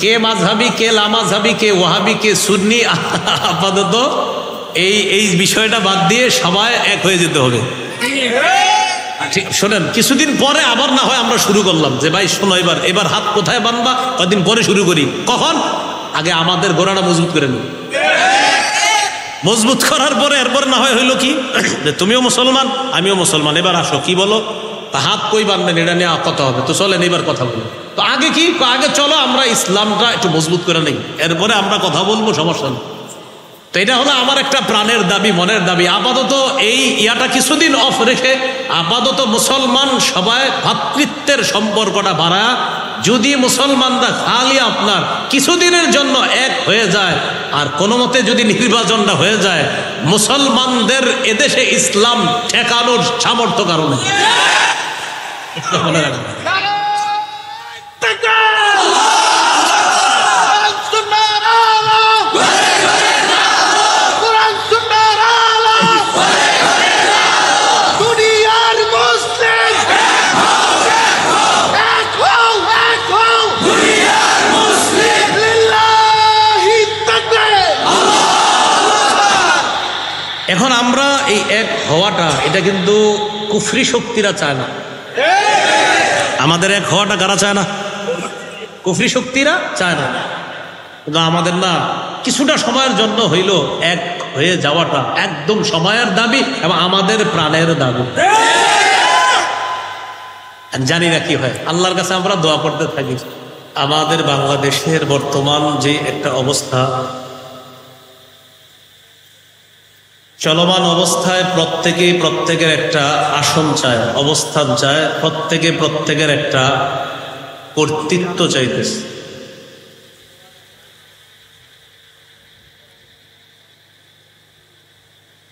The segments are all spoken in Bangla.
কে মাযহাবি, কে লামাযহাবি, কে ওয়াহাবি, কে সুন্নি, আপাতত এই বিষয়টা বাদ দিয়ে সবাই এক হয়ে যেতে হবে। ঠিক শোনেন, কিছুদিন পরে আবার না হয় আমরা শুরু করলাম যে ভাই শোনো, এবার হাত কোথায় বানবা, কদিন পরে শুরু করি। কখন? আগে আমাদের গোড়াটা মজবুত করে নিই। মজবুত করার পরে এরপর না হয় হইলো কি যে তুমিও মুসলমান আমিও মুসলমান, এবার আসো কি বলো, তা হাত কই বানবেন এটা নিয়ে কথা হবে, তো চলেন এবার কথা বলো। তো আগে কি, আগে চলো আমরা ইসলামটা একটু মজবুত করে নিই, এরপরে আমরা কথা বলবো, সমস্যা নেই। তো এটা হলো আমার একটা প্রাণের দাবি, মনের দাবি। আপাতত এই ইয়াটা কিছুদিন অফ রেখে আপাতত মুসলমান সবাই ভ্রাতৃত্বের সম্পর্কটা বাড়ায়, যদি মুসলমানরা খালি আপনার কিছুদিনের জন্য এক হয়ে যায়, আর কোনো মতে যদি নির্বাচনটা হয়ে যায়, মুসলমানদের এদেশে ইসলাম ঠেকানোর সামর্থ্য কারণে মনে রাখবেন। এখন আমরা এই এক হওয়াটা, এটা কিন্তু কুফরি শক্তিরা চায় না। আমাদের এক হওয়াটা কারা চায় না? কুফরি শক্তিরা চায় না, কিন্তু আমাদের না কিছুটা সময়ের জন্য হইল এক হয়ে যাওয়াটা একদম সময়ের দাবি এবং আমাদের প্রাণের দাবি। জানি না কি হয়, আল্লাহর কাছে আমরা দোয়া করতে থাকি। আমাদের বাংলাদেশের বর্তমান যে একটা অবস্থা, চলমান অবস্থায় প্রত্যেকেই প্রত্যেকের একটা আসন চায়, অবস্থান চায়, প্রত্যেকে প্রত্যেকের একটা কর্তৃত্ব চাইতেছে।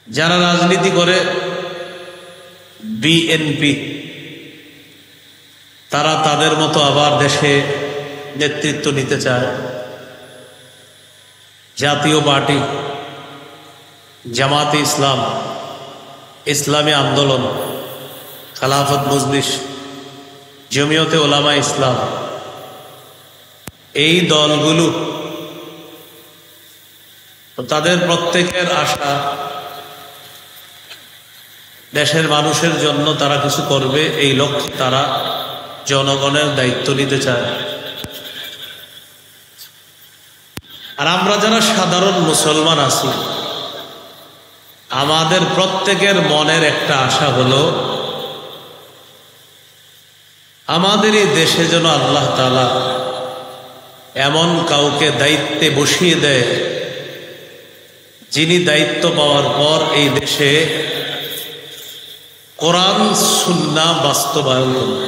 যারা রাজনীতি করে, বিএনপি, তারা তাদের মতো আবার দেশে নেতৃত্ব নিতে চায়। জাতীয় পার্টি, জামাতে ইসলাম, ইসলামী আন্দোলন, খেলাফত মজলিস, জমিয়তে ওলামা ইসলাম, এই দলগুলো তাদের প্রত্যেকের আশা দেশের মানুষের জন্য তারা কিছু করবে, এই লক্ষ্যে তারা জনগণের দায়িত্ব নিতে চায়। আর আমরা যারা সাধারণ মুসলমান আছি, আমাদের প্রত্যেকের মনের একটা আশা হলো আমাদের এই দেশে যেন আল্লাহ তাআলা এমন কাউকে দায়িত্বে বসিয়ে দেয়, যিনি দায়িত্ব পাওয়ার পর এই দেশে কোরআন সুন্নাহ বাস্তবায়ন করবে।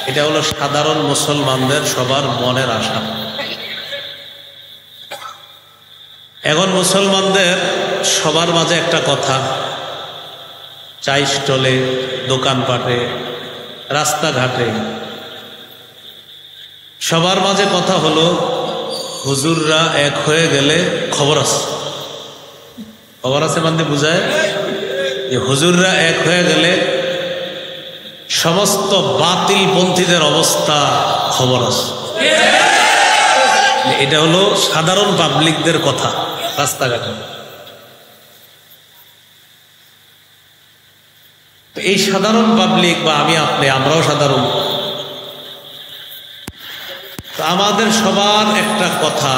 এটা হলো সাধারণ মুসলমানদের সবার মনের আশা। এখন মুসলমানদের সবার মাঝে একটা কথা, চাই স্টলে, দোকানপাটে, রাস্তাঘাটে, সবার মাঝে কথা হলো হুজুররা এক হয়ে গেলে খবর আছে। খবর আছে মানে বুঝায় যে হুজুররা এক হয়ে গেলে সমস্ত বাতিল পন্থীদের অবস্থা খবর আছে। এটা হলো সাধারণ পাবলিকদের কথা রাস্তাঘাটে। এই সাধারণ পাবলিক বা আমি আপনি, আমরাও সাধারণ, আমাদের সবার একটা কথা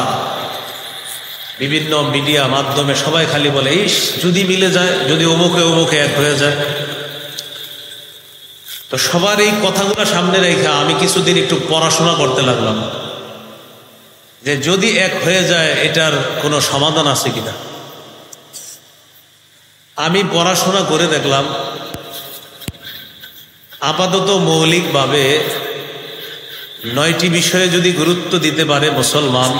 বিভিন্ন মিডিয়া মাধ্যমে সবাই খালি বলে, এই যদি মিলে যায়, যদি অমুকে অমুকে এক হয়ে যায়। তো সবার এই কথাগুলো সামনে রেখে আমি কিছুদিন একটু পড়াশোনা করতে লাগলাম যে যদি এক হয়ে যায় এটার কোনো সমাধান আছে কিনা। আমি পড়াশোনা করে দেখলাম আপাতত মৌলিকভাবে 9টি বিষয়ে যদি গুরুত্ব দিতে পারে মুসলমান,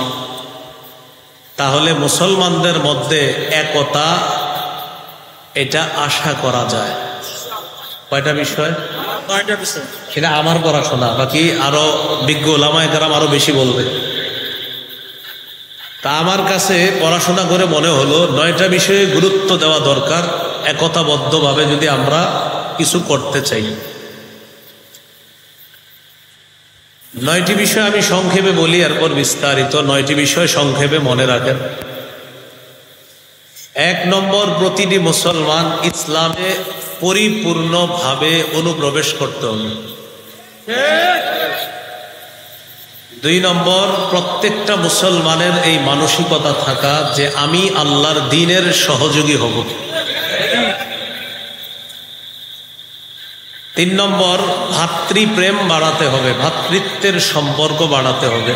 তাহলে মুসলমানদের মধ্যে একতা এটা আশা করা যায়। কয়টা বিষয়? সেটা আমার পড়াশোনা, বাকি আরো বিজ্ঞ ওলামায়ে কেরাম আরো বেশি বলবে। তা আমার কাছে পড়াশোনা করে মনে হলো 9টা বিষয়ে গুরুত্ব দেওয়া দরকার একতাবদ্ধভাবে যদি আমরা কিছু করতে চাই। 9টি বিষয় আমি সংক্ষেপে বলি, এরপর বিস্তারিত। 9টি বিষয় সংক্ষেপে মনে রাখেন। 1 নম্বর, প্রতিটি মুসলমান ইসলামে পরিপূর্ণভাবে অনুপ্রবেশ করতে হবে। 2 নম্বর, প্রত্যেকটা মুসলমানের এই মানসিকতা থাকা যে আমি আল্লাহর দ্বীনের সহযোগী হব। 3 নম্বর, ভাতৃপ্রেম বাড়াতে হবে, ভ্রাতৃত্বের সম্পর্ক বাড়াতে হবে।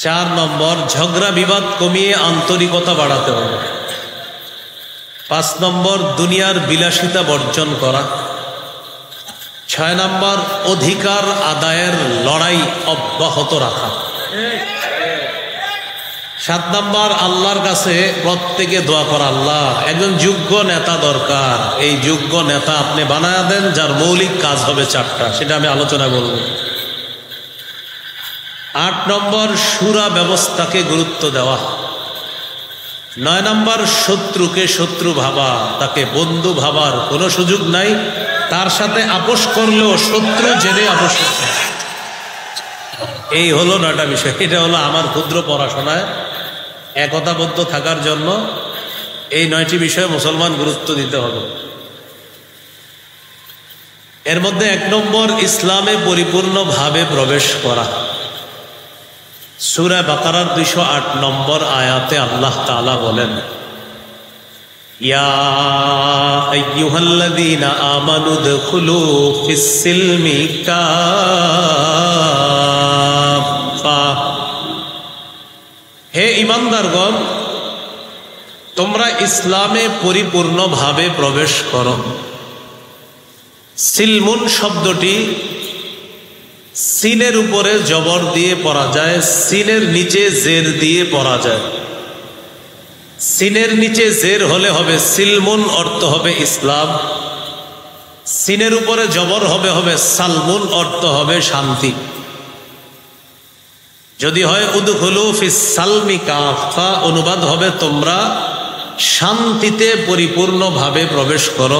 4 নম্বর, ঝগড়া বিবাদ কমিয়ে আন্তরিকতা বাড়াতে হবে। 5 নম্বর, দুনিয়ার বিলাসিতা বর্জন করা। 6 নম্বর, অধিকার আদায়ের লড়াই অব্যাহত রাখা। 7 নম্বর, আল্লাহর কাছে প্রত্যেকে দোয়া করা, আল্লাহ একজন যোগ্য নেতা দরকার, এই যোগ্য নেতা আপনি বানায়া দেন যার মৌলিক কাজ হবে 4টা, সেটা আমি আলোচনা করব। 8 নম্বর, শুরা ব্যবস্থাকে গুরুত্ব দেওয়া। 9 নম্বর, শত্রুকে শত্রু ভাবা, তাকে বন্ধু ভাবার কোনো সুযোগ নাই, তার সাথে আপোষ করলেও শত্রু জেনে আপোষ করতে। এই হলো 9টা বিষয়। এটা হলো আমার ক্ষুদ্র পড়াশোনায় একতাবদ্ধ থাকার জন্য এই 9টি বিষয়ে মুসলমান গুরুত্ব দিতে হবে। এর মধ্যে 1 নম্বর, ইসলামে পরিপূর্ণভাবে প্রবেশ করা। সূরা বাকারার 208 নম্বর আয়াতে আল্লাহ তাআলা বলেন, ইয়া আইয়ুহাল্লাযীনা আমানু দুখুলু ফিস-সিলমি কাফা। হে ঈমানদারগণ, তোমরা ইসলামে পরিপূর্ণভাবে প্রবেশ করো। সিলমুন শব্দটি সিনের উপরে জবর দিয়ে পড়া যায়, সিনের নিচে জের দিয়ে পড়া যায়। সিনের নিচে জের হলে হবে সিলমুন, অর্থ হবে ইসলাম। সিনের উপরে জবর হবে সালমুন, অর্থ হবে শান্তি। যদি হয় উদখুলু ফিস সালমি কাফা, অনুবাদ হবে তোমরা শান্তিতে পরিপূর্ণভাবে প্রবেশ করো।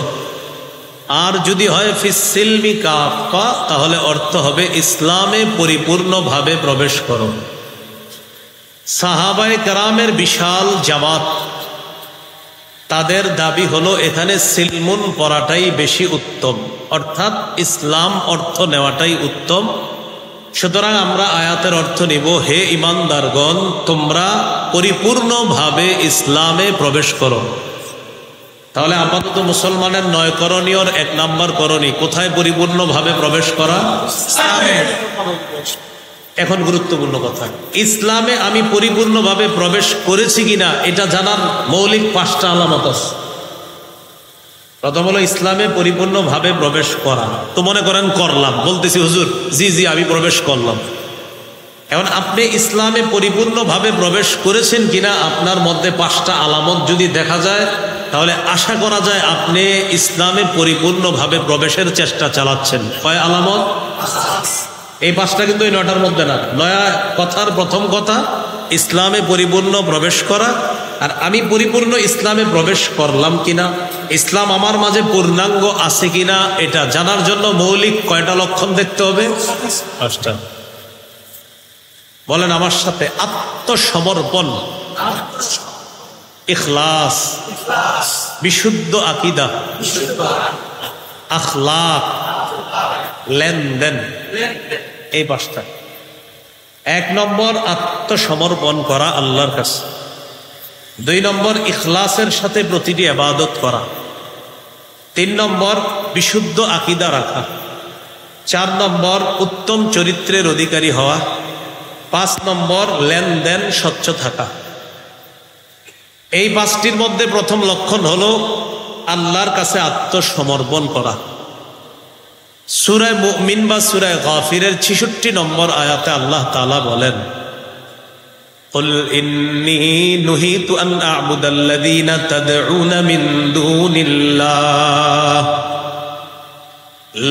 আর যদি হয় ফিস সিলমি কাফা, তাহলে অর্থ হবে ইসলামে পরিপূর্ণভাবে প্রবেশ করো। সাহাবায়ে কেরামের বিশাল জামাত, তাদের দাবি হলো এখানে সিলমুন পড়াটাই বেশি উত্তম, অর্থাৎ ইসলাম অর্থ নেওয়াটাই উত্তম। সুতরাং আমরা আয়াতের অর্থ নিব, হে ঈমানদারগণ, তোমরা পরিপূর্ণভাবে ইসলামে প্রবেশ করো। তাহলে আপাতত মুসলমানের 9 করণীয়র 1 নম্বর করণীয় কোথায় পরিপূর্ণভাবে প্রবেশ করা? এখন গুরুত্বপূর্ণ কথা, ইসলামে আমি পরিপূর্ণভাবে প্রবেশ করেছি কিনা এটা জানার মৌলিক 5টা আলামত আছে। প্রথম হলো ইসলামে পরিপূর্ণভাবে প্রবেশ করা। তো মনে করেন করলাম, বলতেছি হুজুর জি আমি প্রবেশ করলাম। এখন আপনি ইসলামে পরিপূর্ণভাবে প্রবেশ করেছেন কিনা আপনার মধ্যে 5টা আলামত যদি দেখা যায়, তাহলে আশা করা যায় আপনি ইসলামে পরিপূর্ণভাবে প্রবেশের চেষ্টা চালাচ্ছেন। কয় আলামত? এই 5টা কিন্তু এই 9টার মধ্যে না। নয়া কথার প্রথম কথা ইসলামে পরিপূর্ণ প্রবেশ করা। আর আমি পরিপূর্ণ ইসলামে প্রবেশ করলাম কিনা, ইসলাম আমার মাঝে পূর্ণাঙ্গ আছে কিনা, এটা জানার জন্য মৌলিক কয়টা লক্ষণ দেখতে হবে? 5টা। বলেন আমার সাথে, আত্মসমর্পণ, ইখলাস, বিশুদ্ধ আকীদা, আখলাক, লেনদেন, এই 5টা। 1 নম্বর আত্মসমর্পণ করা আল্লাহর কাছে। 2 নম্বর ইখলাসের সাথে প্রতিটি ইবাদত করা। 3 নম্বর বিশুদ্ধ আকীদা রাখা। 4 নম্বর উত্তম চরিত্রের অধিকারী হওয়া। 5 নম্বর লেনদেন স্বচ্ছ থাকা। এই 5টির মধ্যে প্রথম লক্ষণ হলো আল্লাহর কাছে আত্মসমর্পণ করা। সূরা মুমিন বা সূরা গাফিরের 66 নম্বর আয়াতে আল্লাহ তাআলা বলেন, কুল ইন্নী নুহিতু আন আ'বুদাল্লাযীনা তাদউনা মিন দুনিল্লাহ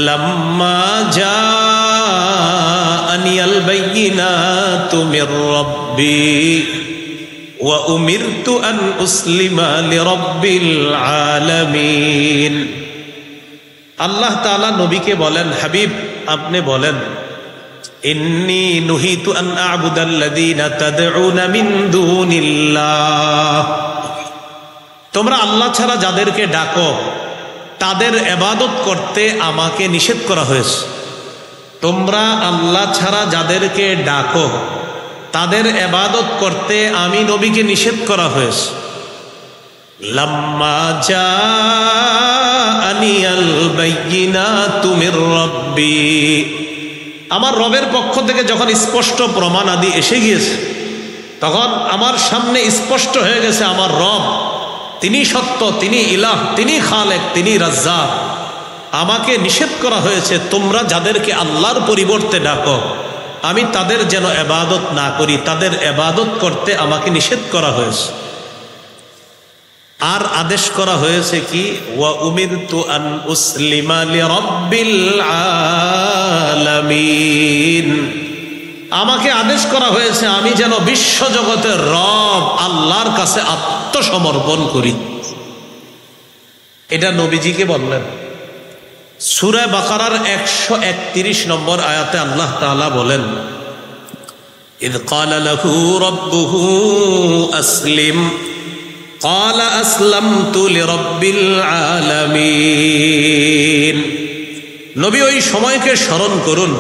লাম্মা জাআনিয়াল বায়্যিনাতু মির রাব্বি ওয়া উমিরতু আন উসলিমা লিরাব্বিল আলামিন। আল্লাহ তাআলা নবীকে বলেন, হাবিব আপনি বলেন ইন্নী নুহিতু আন আ'বুদাল্লাযীনা তাদউনা মিন দুনিল্লাহ, তোমরা আল্লাহ ছাড়া যাদেরকে ডাকো তাদের ইবাদত করতে আমাকে নিষেধ করা হয়েছে। তোমরা আল্লাহ ছাড়া যাদেরকে ডাকো তাদের ইবাদত করতে আমি নবীকে নিষেধ করা হয়েছে। লাম্মা জাআনিয়াল বায়্যিনাতু মির রাব্বি, আমার রবের পক্ষ থেকে যখন স্পষ্ট প্রমাণ আদি এসে গিয়েছে তখন আমার সামনে স্পষ্ট হয়ে গেছে আমার রব তিনি সত্য, তিনি ইলাহ, তিনি খালেক, তিনি রাজ্জাক। আমাকে নিষেধ করা হয়েছে তোমরা যাদেরকে আল্লাহর পরিবর্তে ডাকো আমি তাদের যেন ইবাদত না করি, তাদের ইবাদত করতে আমাকে নিষেধ করা হয়েছে। আর আদেশ করা হয়েছে কি, ওয়া উমিরতু আন উসলিমা লিরাব্বিল আলামিন, আমাকে আদেশ করা হয়েছে আমি যেন বিশ্বজগতের রব আল্লাহর কাছে আত্মসমর্পণ করি। এটা নবীজিকে বললেন। সূরা বাকারার 131 নম্বর আয়াতে আল্লাহ তাআলা বলেন, ইয ক্বালা লাহু রাব্বুহু আসলিম ক্বালা আসলামতু লিরাব্বিল আলামিন। নবী ওই সময়কে স্মরণ করুন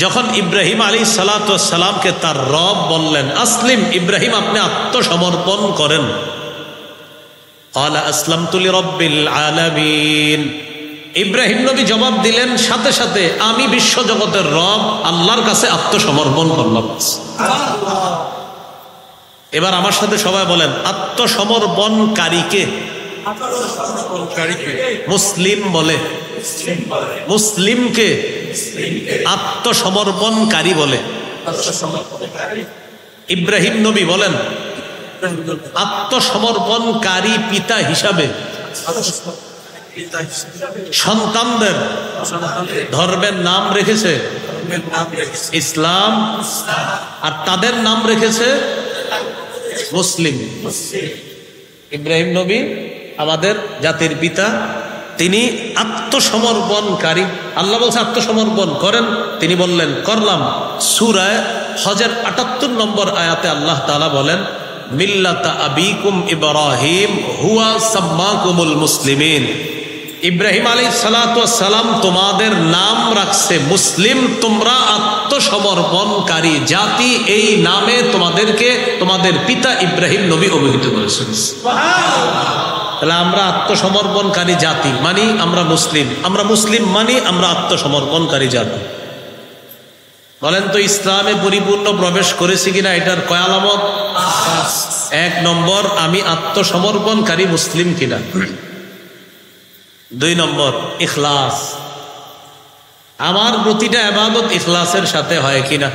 যখন ইব্রাহিম আলাইহিস সালাতু ওয়াস সালামকে তার রব বললেন আসলিম, ইব্রাহিম আপনি আত্মসমর্পণ করেন। ক্বালা আসলামতু লিরাব্বিল আলামিন, ইব্রাহিম নবী জবাব দিলেন সাথে সাথে আমি বিশ্বজগতের রব আল্লাহর কাছে আত্মসমর্পণ করলাম। এবার আমার সাথে সবাই বলেন আত্মসমর্পণকারীকে মুসলিম বলে, মুসলিমকে আত্মসমর্পণকারী বলে। ইব্রাহিম নবী বলেন আত্মসমর্পণকারী পিতা হিসাবে সন্তানদের ধর্মের নাম রেখেছে ইসলাম, আর তাদের নাম রেখেছে মুসলিম। ইব্রাহিম নবী আমাদের জাতির পিতা, তিনি আত্মসমর্পণকারী। আল্লাহ বলছে আত্মসমর্পণ করেন, তিনি বললেন করলাম। সূরা হজের ৭৮ নম্বর আয়াতে আল্লাহ তাআলা বলেন মিল্লাতা আবিকুম ইব্রাহিম হুয়া সাম্মাকুমুল মুসলিমিন, ইব্রাহিম আলাইহিস সালাতু ওয়াস সালাম তোমাদের নাম রাখছে মুসলিম, তোমরা আত্মসমর্পণকারী জাতি, এই নামে তোমাদেরকে তোমাদের পিতা ইব্রাহিম নবী অভিহিত করেছেন। তাহলে আমরা আত্মসমর্পণকারী জাতি মানি আমরা মুসলিম, আমরা মুসলিম মানি আমরা আত্মসমর্পণকারী জাতি। বলেন তো ইসলামে পরিপূর্ণ প্রবেশ করেছি কিনা এটার কয় আলামত? 1 নম্বর আমি আত্মসমর্পণকারী মুসলিম কিনা। 2 নম্বর ইখলাস, আমার প্রতিটা ইবাদত ইখলাসের সাথে হয় কিনা।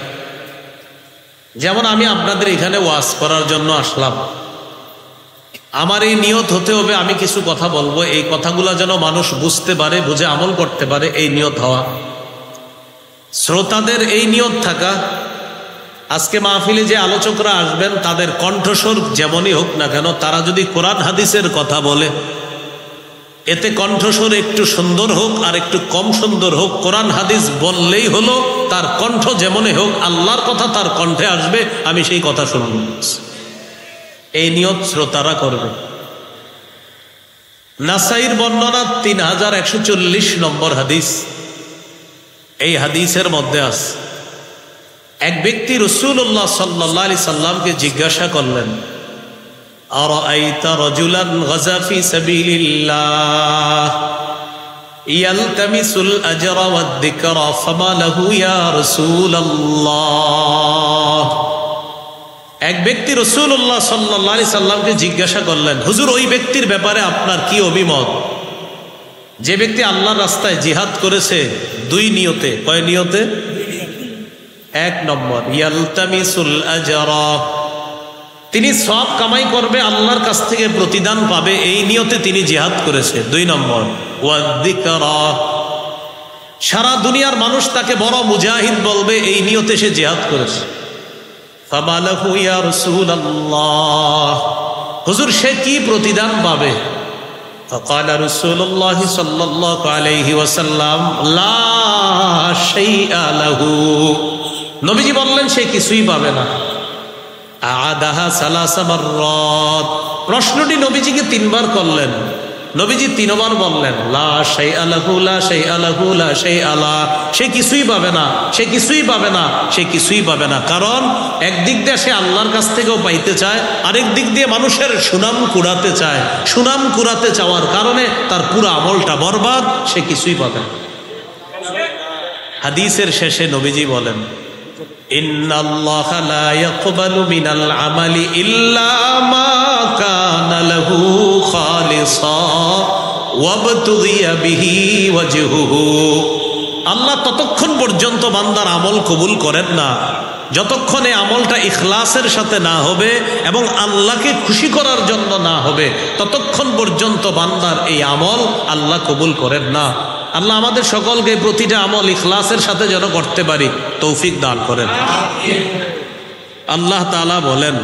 যেমন আমি আপনাদের এখানে ওয়াজ করার জন্য আসলাম, আমার এই নিয়ত হতে হবে আমি কিছু কথা বলবো, এই কথাগুলো যেন মানুষ বুঝতে পারে, বুঝে আমল করতে পারে, এই নিয়ত হওয়া। শ্রোতাদের এই নিয়ত থাকা, আজকে মাহফিলে যে আলোচকরা আসবেন তাদের কণ্ঠস্বর যেমনই হোক না কেন, তারা যদি কোরআন হাদিসের কথা বলে এতে কণ্ঠস্বর একটু সুন্দর হোক আর একটু কম সুন্দর হোক, কোরআন হাদিস বললেই হলো, তার কণ্ঠ যেমনই হোক আল্লাহর কথা তার কণ্ঠে আসবে, আমি সেই কথা শুনব। এই নিয়ত শ্রোতারা করবে। নাসাইর বর্ণনা 3140 নম্বর হাদিস, এই হাদিসের মধ্যে আছে এক ব্যক্তি রাসূলুল্লাহ সাল্লাল্লাহু আলাইহি সাল্লামকে জিজ্ঞাসা করলেন আরাআইতা রাজুলান গাজা ফি সাবিলিল্লাহ ইয়ালতামিসুল আজরা ওয়াদ যিকরা ফামা লাহু ইয়া রাসূলুল্লাহ। এক ব্যক্তি রাসূলুল্লাহ সাল্লাল্লাহু আলাইহি সাল্লামকে জিজ্ঞাসা করলেন হুজুর ওই ব্যক্তির ব্যাপারে আপনার কি অভিমত যে ব্যক্তি আল্লাহর রাস্তায় জিহাদ করেছে 2 নিয়তে। কয় নিয়তে? 1 নম্বর ইয়ালতামিসুল আজরা, তিনি সওয়াব কামাই করবে, আল্লাহর কাছ থেকে প্রতিদান পাবে, এই নিয়তে তিনি জিহাদ করেছে। 2 নম্বর ওয়াদ যিকরা, সারা দুনিয়ার মানুষ তাকে বড় মুজাহিদ বলবে, এই নিয়তে সে জিহাদ করেছে। ফামা লাহু ইয়া রাসূলুল্লাহ, হুজুর সে কি প্রতিদান পাবে? فقال رسول الله صلى الله عليه وسلم لا شيء له। নবীজি বললেন সে কিছুই পাবে না। আদাহা সালাসা মাররাত, প্রশ্নটি নবীজিকে 3 বার করলেন। নবীজি 3 বার বললেন লা শাইআ লাহু লা শাইআ লাহু লা শাইআ লা, সে কিছুই পাবে না, সে কিছুই পাবে না, সে কিছুই পাবে না। কারণ একদিক দিয়ে সে আল্লাহর কাছ থেকেও পাইতে চায়, আরেক দিক দিয়ে মানুষের সুনাম কুড়াতে চায়। সুনাম কুড়াতে চাওয়ার কারণে তার পুরো আমলটা বরবাদ, সে কিছুই পাবে না। হাদিসের শেষে নবীজি বলেন ইন্নাল্লাহা লা ইয়াকবালু মিনাল আমালি ইল্লা মা কানা লাহু খালিসা ওয়াবতুগিয়া বিহি ওয়াজহুহু। আল্লাহ ততক্ষণ পর্যন্ত বান্দার আমল কবুল করেন না যতক্ষণ এই আমলটা ইখলাসের সাথে না হবে এবং আল্লাহকে খুশি করার জন্য না হবে, ততক্ষণ পর্যন্ত বান্দার এই আমল আল্লাহ কবুল করেন না। আল্লাহ আমাদের সকলকে প্রতিটা আমল ইখলাসের সাথে যেন করতে পারি তৌফিক দান করেন। আল্লাহ তাআলা বলেন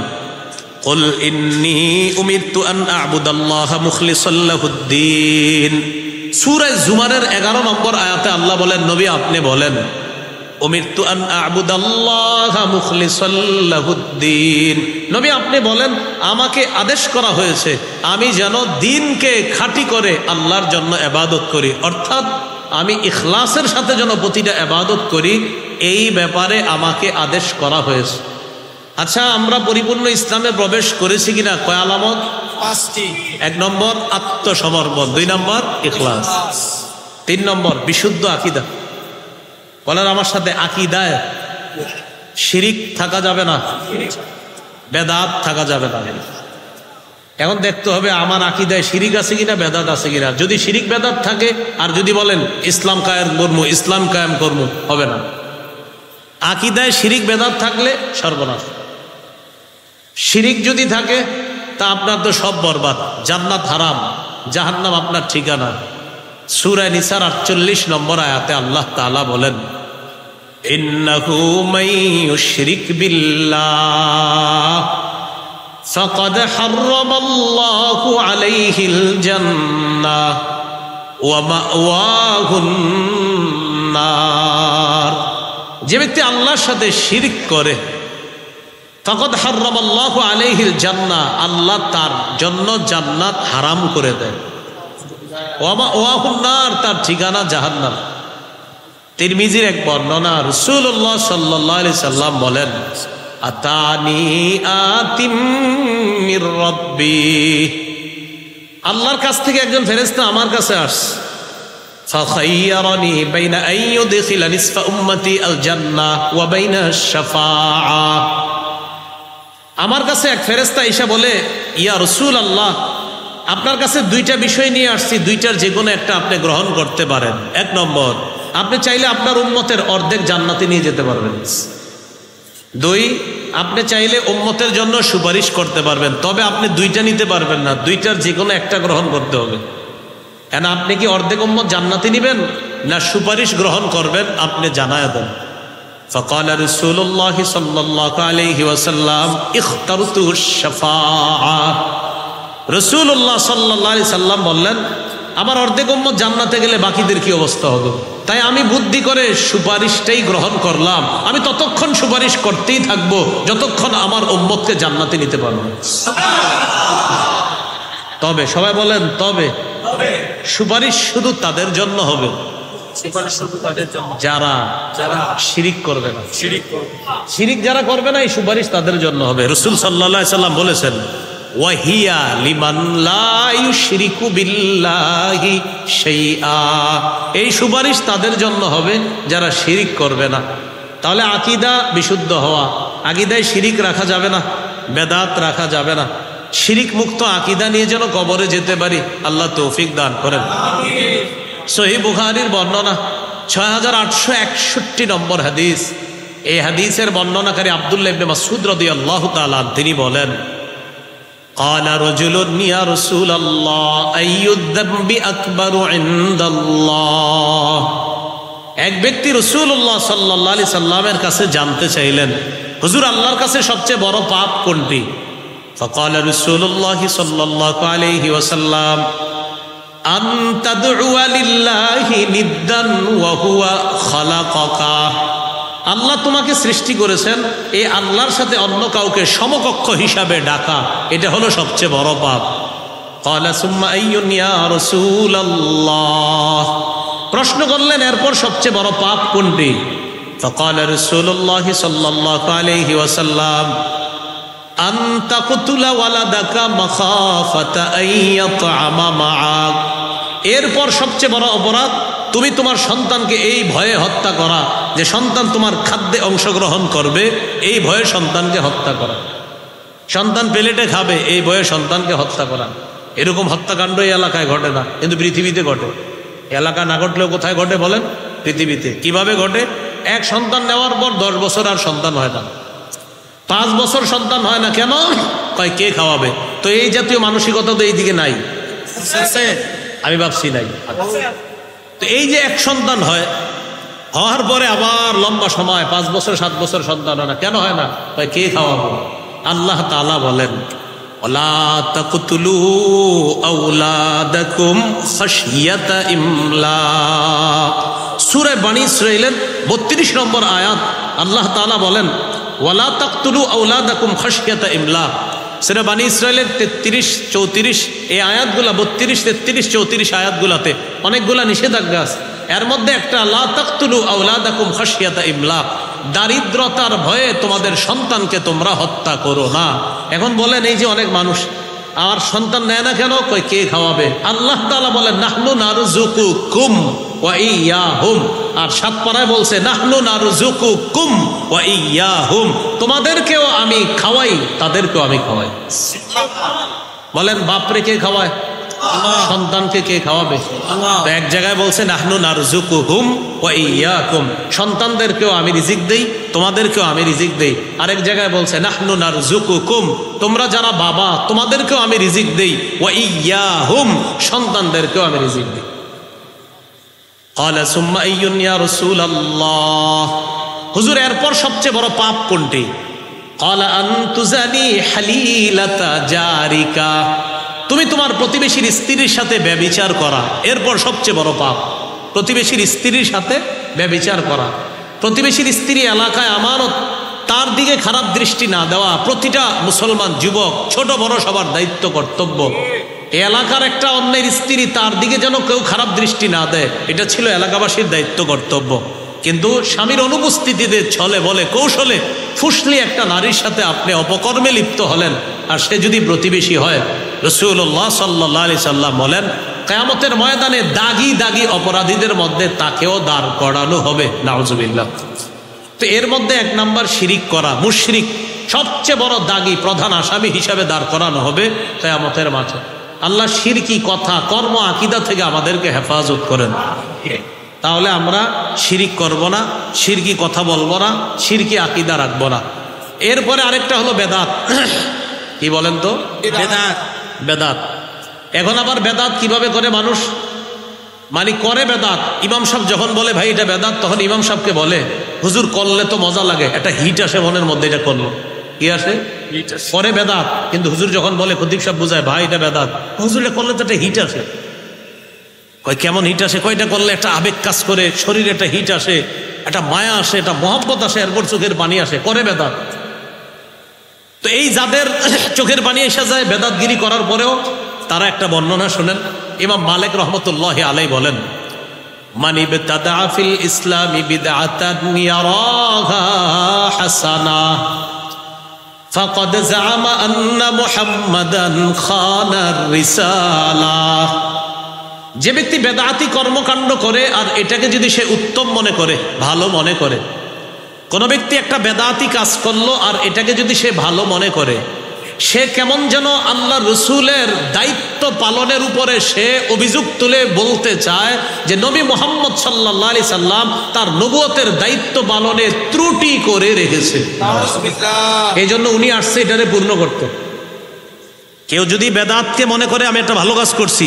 কুল ইন্নী উমিরতু আন আ'বুদাল্লাহা মুখলিসাল লাহুদ্দিন। সূরা জুমারের 11 নম্বর আয়াতে আল্লাহ বলেন নবী আপনি বলেন উমিরতু আন আ'বুদাল্লাহা মুখলিসাল লাহুদ্দিন। নবী আপনি বলেন আমাকে আদেশ করা হয়েছে আমি যেন দ্বীনকে খাঁটি করে আল্লাহর জন্য ইবাদত করি, অর্থাৎ আমি ইখলাসের সাথে যেন প্রতিটা ইবাদত করি, এই ব্যাপারে আমাকে আদেশ করা হয়েছে। আচ্ছা, আমরা পরিপূর্ণ ইসলামে প্রবেশ করেছি কিনা? কয় আলামত? 5টি। 1 নম্বর আত্মসমর্পণ, 2 নম্বর ইখলাস, 3 নম্বর বিশুদ্ধ আকীদা। বলেন আমার সাথে, আকীদায় শিরিক থাকা যাবে না, বেদাত থাকা যাবে না। এখন দেখতে হবে আমার আকীদায় শিরিক আছে কিনা, বেদাত আছে কিনা। যদি শিরিক বেদাত থাকে আর যদি বলেন ইসলাম কায়েম করবো, ইসলাম কায়েম করবো, হবে না। আকীদায় শিরিক বেদাত থাকলে সর্বনাশ। শিরিক যদি থাকে তা আপনার তো সব বরবাদ, জান্নাত হারাম, জাহান্নাম আপনার ঠিকানা। সূরা নিসার 48 নম্বর আয়াতে আল্লাহ তাআলা বলেন ইন্নাহু মাইয়ুশরিক বিল্লাহ ফাকাদ হাররামাল্লাহু আলাইহিল জান্নাহ ওয়া মাওয়াহুন নার। যে ব্যক্তি আল্লাহর সাথে শিরক করে ফাকাদ হাররামাল্লাহু আলাইহিল জান্নাহ, আল্লাহ তার জন্য জান্নাত হারাম করে দেয়। ওয়া মাওয়াহুন নার, তার ঠিকানা জাহান্নাম। তিরমিজির এক বর্ণনা, রাসূলুল্লাহ সাল্লাল্লাহু আলাইহি সাল্লাম বলেন আতানি আতিম মির রাব্বি, আল্লাহর কাছ থেকে একজন ফেরেশতা আমার কাছে আসছে। ফাখায়্যারানি বাইনা আন ইউদখিলা নিসফা উম্মতি আল জান্নাহ ওয়া বাইনা আশ-শাফাআ। আমার কাছে এক ফেরেশতা এসে বলে ইয়া রাসূলুল্লাহ, আপনার কাছে 2টা বিষয় নিয়ে আসছি, 2টার যে কোনো একটা আপনি গ্রহণ করতে পারেন। 1 নম্বর, আপনি চাইলে আপনার উম্মতের অর্ধেক জান্নাতে নিয়ে যেতে পারবেন। 2, আপনি চাইলে উম্মতের জন্য সুপারিশ করতে পারবেন, তবে আপনি 2টা নিতে পারবেন না, 2টার যে কোনো একটা গ্রহণ করতে হবে। কেন, আপনি কি অর্ধেক উম্মত জান্নাতে নেবেন না সুপারিশ গ্রহণ করবেন? আপনি জানায়া দেন। فقال رسول الله صلى الله عليه وسلم اخترت الشفاعة। রাসূলুল্লাহ সাল্লাল্লাহু আলাইহি সাল্লাম বললেন আমার অর্ধেক উম্মত জান্নাতে গেলে বাকিদের কি অবস্থা হবে, তাই আমি বুদ্ধি করে সুপারিশটাই গ্রহণ করলাম। আমি ততক্ষণ সুপারিশ করতেই থাকবো যতক্ষণ আমার উম্মতকে জান্নাতে নিতে পারবো। তবে সবাই বলেন, তবে সুপারিশ শুধু তাদের জন্য হবে যারা শিরিক করবে না। শিরিক যারা করবে না, এই সুপারিশ তাদের জন্য হবে। রাসূল সাল্লাল্লাহু আলাইহি সাল্লাম বলেছেন ওয়াহিয়া লিমান লা ইউশরিকু বিল্লাহি শাইআ, এই সুপারিশ তাদের জন্য হবে যারা শিরিক করবে না। তাহলে আকীদা বিশুদ্ধ হওয়া, আকীদায় শিরিক রাখা যাবে না, বেদাত রাখা যাবে না। শিরিক মুক্ত আকীদা নিয়ে যেন কবরে যেতে পারি, আল্লাহ তৌফিক দান করেন। সহিহ বুখারীর বর্ণনা 6861 নম্বর হাদিস। এই হাদিসের বর্ণনাকারী আব্দুল্লাহ ইবনে মাসউদ রাদিয়াল্লাহু তাআলা তিনি বলেন قال رجل يا رسول الله أي الذنب أكبر عند الله। এক ব্যক্তি রাসূলুল্লাহ সাল্লাল্লাহু আলাইহি সাল্লামের কাছে জানতে চাইলেন হুজুর আল্লাহর কাছে সবচেয়ে বড় পাপ কোনটি? فقال رسول الله صلى الله عليه وسلم আন তাদউয়া লিল্লাহি নিদ্দান ওয়া হুয়া খালাকাকা, আল্লাহ তোমাকে সৃষ্টি করেছেন, এই আল্লাহর সাথে অন্য কাউকে সমকক্ষ হিসাবে ডাকা, এটা হলো সবচেয়ে বড় পাপ। ক্বালা সুম্মা আইয়ুন ইয়া রাসূলুল্লাহ, প্রশ্ন করলেন এরপর সবচেয়ে বড় পাপ কোনটি? ফাকালা রাসূলুল্লাহ সাল্লাল্লাহু আলাইহি ওয়াসাল্লাম আন তাকতুলা ওয়ালাদাকা মাখাফাতা আইয়াতআমা মাআক, এরপর সবচেয়ে বড় অপরাধ তুমি তোমার সন্তানকে এই ভয়ে হত্যা করা যে সন্তান তোমার খাদ্যে অংশগ্রহণ করবে, এই ভয়ে সন্তানকে হত্যা করা। সন্তান প্লেটে খাবে এই ভয়ে সন্তানকে হত্যা করা। এরকম হত্যাকাণ্ড এই এলাকায় ঘটে না, কিন্তু পৃথিবীতে ঘটে। এলাকা না ঘটলেও কোথায় ঘটে বলেন? পৃথিবীতে। কিভাবে ঘটে? এক সন্তান নেওয়ার পর 10 বছর আর সন্তান হয় না, 5 বছর সন্তান হয় না। কেন? কয় কে খাওয়াবে? তো এই জাতীয় মানসিকতা তো এইদিকে নাই, আমি ভাবছি নাই। তো এই যে এক সন্তান হয়, হওয়ার পরে আবার লম্বা সময় 5 বছর 7 বছর সন্তান হয় না। কেন হয় না? কয় কে খাওয়াবো? আল্লাহ তাআলা বলেন ওয়ালা তাকতুলু আওলাদাকুম খাশিয়াতা ইমলাক, সূরা বনী ইসরাঈলের 32 নম্বর আয়াত। আল্লাহ তাআলা বলেন ওয়ালা তাকতুলু আওলাদাকুম খাশিয়াতা ইমলাক। সূরা বনী ইসরাঈলের 33, 34 এই আয়াতগুলা, 32, 33, 34 আয়াতগুলাতে অনেকগুলা নিষেধাজ্ঞা আছে। এর মধ্যে একটা লা তাকতুলু আওলাদাকুম খাশিয়াতা ইমলাক, দারিদ্রতার ভয়ে তোমাদের সন্তানকে তোমরা হত্যা করো না। এখন বলেন এই যে অনেক মানুষ আর সন্তান নেয় না কেন? কই কে খাওয়াবে? আল্লাহ তাআলা বলেন নাহনু নারযুকুকুম ওয়া ইয়াহুম, আর 7 পারায় বলছে নাহনু নারযুকুকুম ওয়া ইয়াহুম, তোমাদেরকেও আমি খাওয়াই তাদেরকেও আমি খাওয়াই। বলেন বাপরে কে খাওয়ায়? সন্তানকে কে খাওয়াবে? তো এক জায়গায় বলছে নাহনু নারযুকুহুম ওয়া ইয়াকুম, সন্তানদেরকেও আমি রিজিক দেই তোমাদেরকেও আমি রিজিক দেই। আরেক জায়গায় বলছে নাহনু নারযুকুকুম, তোমরা যারা বাবা তোমাদেরকেও আমি রিজিক দেই, ওয়া ইয়াহুম, সন্তানদেরকেও আমি রিজিক দেই। ক্বালা সুম্মা আইয়ুন ইয়া রাসূলুল্লাহ, হুজুর এরপর সবচেয়ে বড় পাপ কোনটি? ক্বালা আন তুজানি হালিলাতা জারিকা, তুমি তোমার প্রতিবেশীর স্ত্রীর সাথে ব্যভিচার করা, এরপর সবচেয়ে বড় পাপ। প্রতিবেশীর স্ত্রীর সাথে ব্যভিচার করা, প্রতিবেশীর স্ত্রী এলাকায় আমানত, তার দিকে খারাপ দৃষ্টি না দেওয়া প্রতিটা মুসলমান যুবক, ছোট বড় সবার দায়িত্ব কর্তব্য। এলাকার একটা অন্যের স্ত্রী, তার দিকে যেন কেউ খারাপ দৃষ্টি না দেয়, এটা ছিল এলাকাবাসীর দায়িত্ব কর্তব্য। কিন্তু স্বামীর অনুপস্থিতিতে ছলে বলে কৌশলে ফুসলি একটা নারীর সাথে আপনি অপকর্মে লিপ্ত হলেন, আর সে যদি প্রতিবেশী হয়, রাসূলুল্লাহ সাল্লাল্লাহু আলাইহি সাল্লাম বলেন কিয়ামতের ময়দানে দাগি দাগি অপরাধীদের মধ্যে তাকেও দাঁড় করানো হবে। নাউজুবিল্লাহ। তো এর মধ্যে 1 নাম্বার শিরিক করা, মুশরিক সবচেয়ে বড় দাগি, প্রধান আসামি হিসাবে দাঁড় করানো হবে কিয়ামতের মাঠে। আল্লাহ শিরকি কথা, কর্ম, আকীদা থেকে আমাদেরকে হেফাজত করেন। তাহলে আমরা শিরিক করব না, শিরকি কথা বলবো না, শিরকি আকীদা রাখবো না। এরপরে আরেকটা হলো বেদাত। কি বলেন তো? বেদাত। বেদাত। এখন আবার বেদাত কিভাবে করে মানুষ মানে করে? বেদাত ইমাম সাহেব যখন বলে ভাই এটা বেদাত, তখন ইমাম সাহেবকে বলে হুজুর করলে তো মজা লাগে, একটা হিট আসে মনের মধ্যে, এটা করলো কি আসে? করে বেদাত। কিন্তু হুজুর যখন বলে, খতিব সাহেব বুঝায় ভাই এটা বেদাত, হুজুর এটা করলে তো একটা হিট আসে। কয় কেমন হিট আসে? কয়টা করলে একটা আবেগ কাজ করে, শরীরে একটা হিট আসে, একটা মায়া আসে, একটা মহব্বত আসে, এরপর চোখের পানি আসে, করে বেদাত। তো এই যাদের চোখের পানি এসে যায় বেদাতগিরি করার পরেও, তারা একটা বর্ণনা শুনেন। ইমাম মালিক রহমতুল্লাহি আলাইহি বলেন মান ইবতাদা ফিল ইসলামি বিদআতান ইয়ারাহা হাসানা ফাকাদ জাআমা আন্না মুহাম্মাদান খানার রিসালাহ। যে ব্যক্তি বেদাতি কর্মকাণ্ড করে আর এটাকে যদি সে উত্তম মনে করে, ভালো মনে করে, কোন ব্যক্তি একটা বেদাতি কাজ করলো আর এটাকে যদি সে ভালো মনে করে, সে কেমন যেন আল্লাহ রসুলের দায়িত্ব পালনের উপরে সে অভিযোগ তুলে বলতে চায় যে নবী মুহাম্মদ সাল্লাল্লাহু আলাইহি সাল্লাম তার নবুয়তের দায়িত্ব পালনে ত্রুটি করে রেখেছে। এই জন্য উনি আসছে এটারে পূর্ণ করতে। কেউ যদি বেদাতকে মনে করে আমি একটা ভালো কাজ করছি,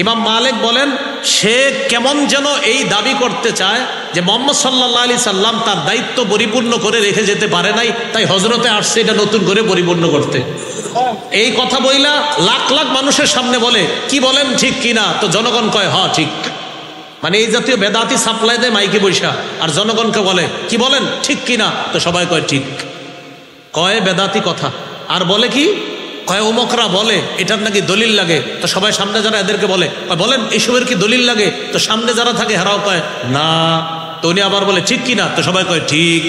ইমাম মালিক বলেন সে কেমন যেন এই দাবি করতে চায় যে মুহাম্মদ সাল্লাল্লাহু আলাইহি সাল্লাম তার দায়িত্ব পরিপূর্ণ করে রেখে যেতে পারে নাই, তাই হজরতে আসছে এটা নতুন করে পরিপূর্ণ করতে। এই কথা বইলা লাখ লাখ মানুষের সামনে বলে, কি বলেন ঠিক কিনা? তো জনগণ কয় হ্যাঁ ঠিক। মানে এই জাতীয় বেদাতি সাপ্লাই দেয় মাইকে বৈশা, আর জনগণকে বলে কি বলেন ঠিক কিনা? তো সবাই কয় ঠিক। কয় বেদাতি কথা। আর বলে কি? কয় অমুকরা বলে এটার নাকি দলিল লাগে, তো সবাই সামনে যারা এদেরকে বলে বলেন এইসবের কি দলিল লাগে? তো সামনে যারা থাকে হেরাও কয় না। তো উনি আবার বলে ঠিক কিনা? তো সবাই কয় ঠিক।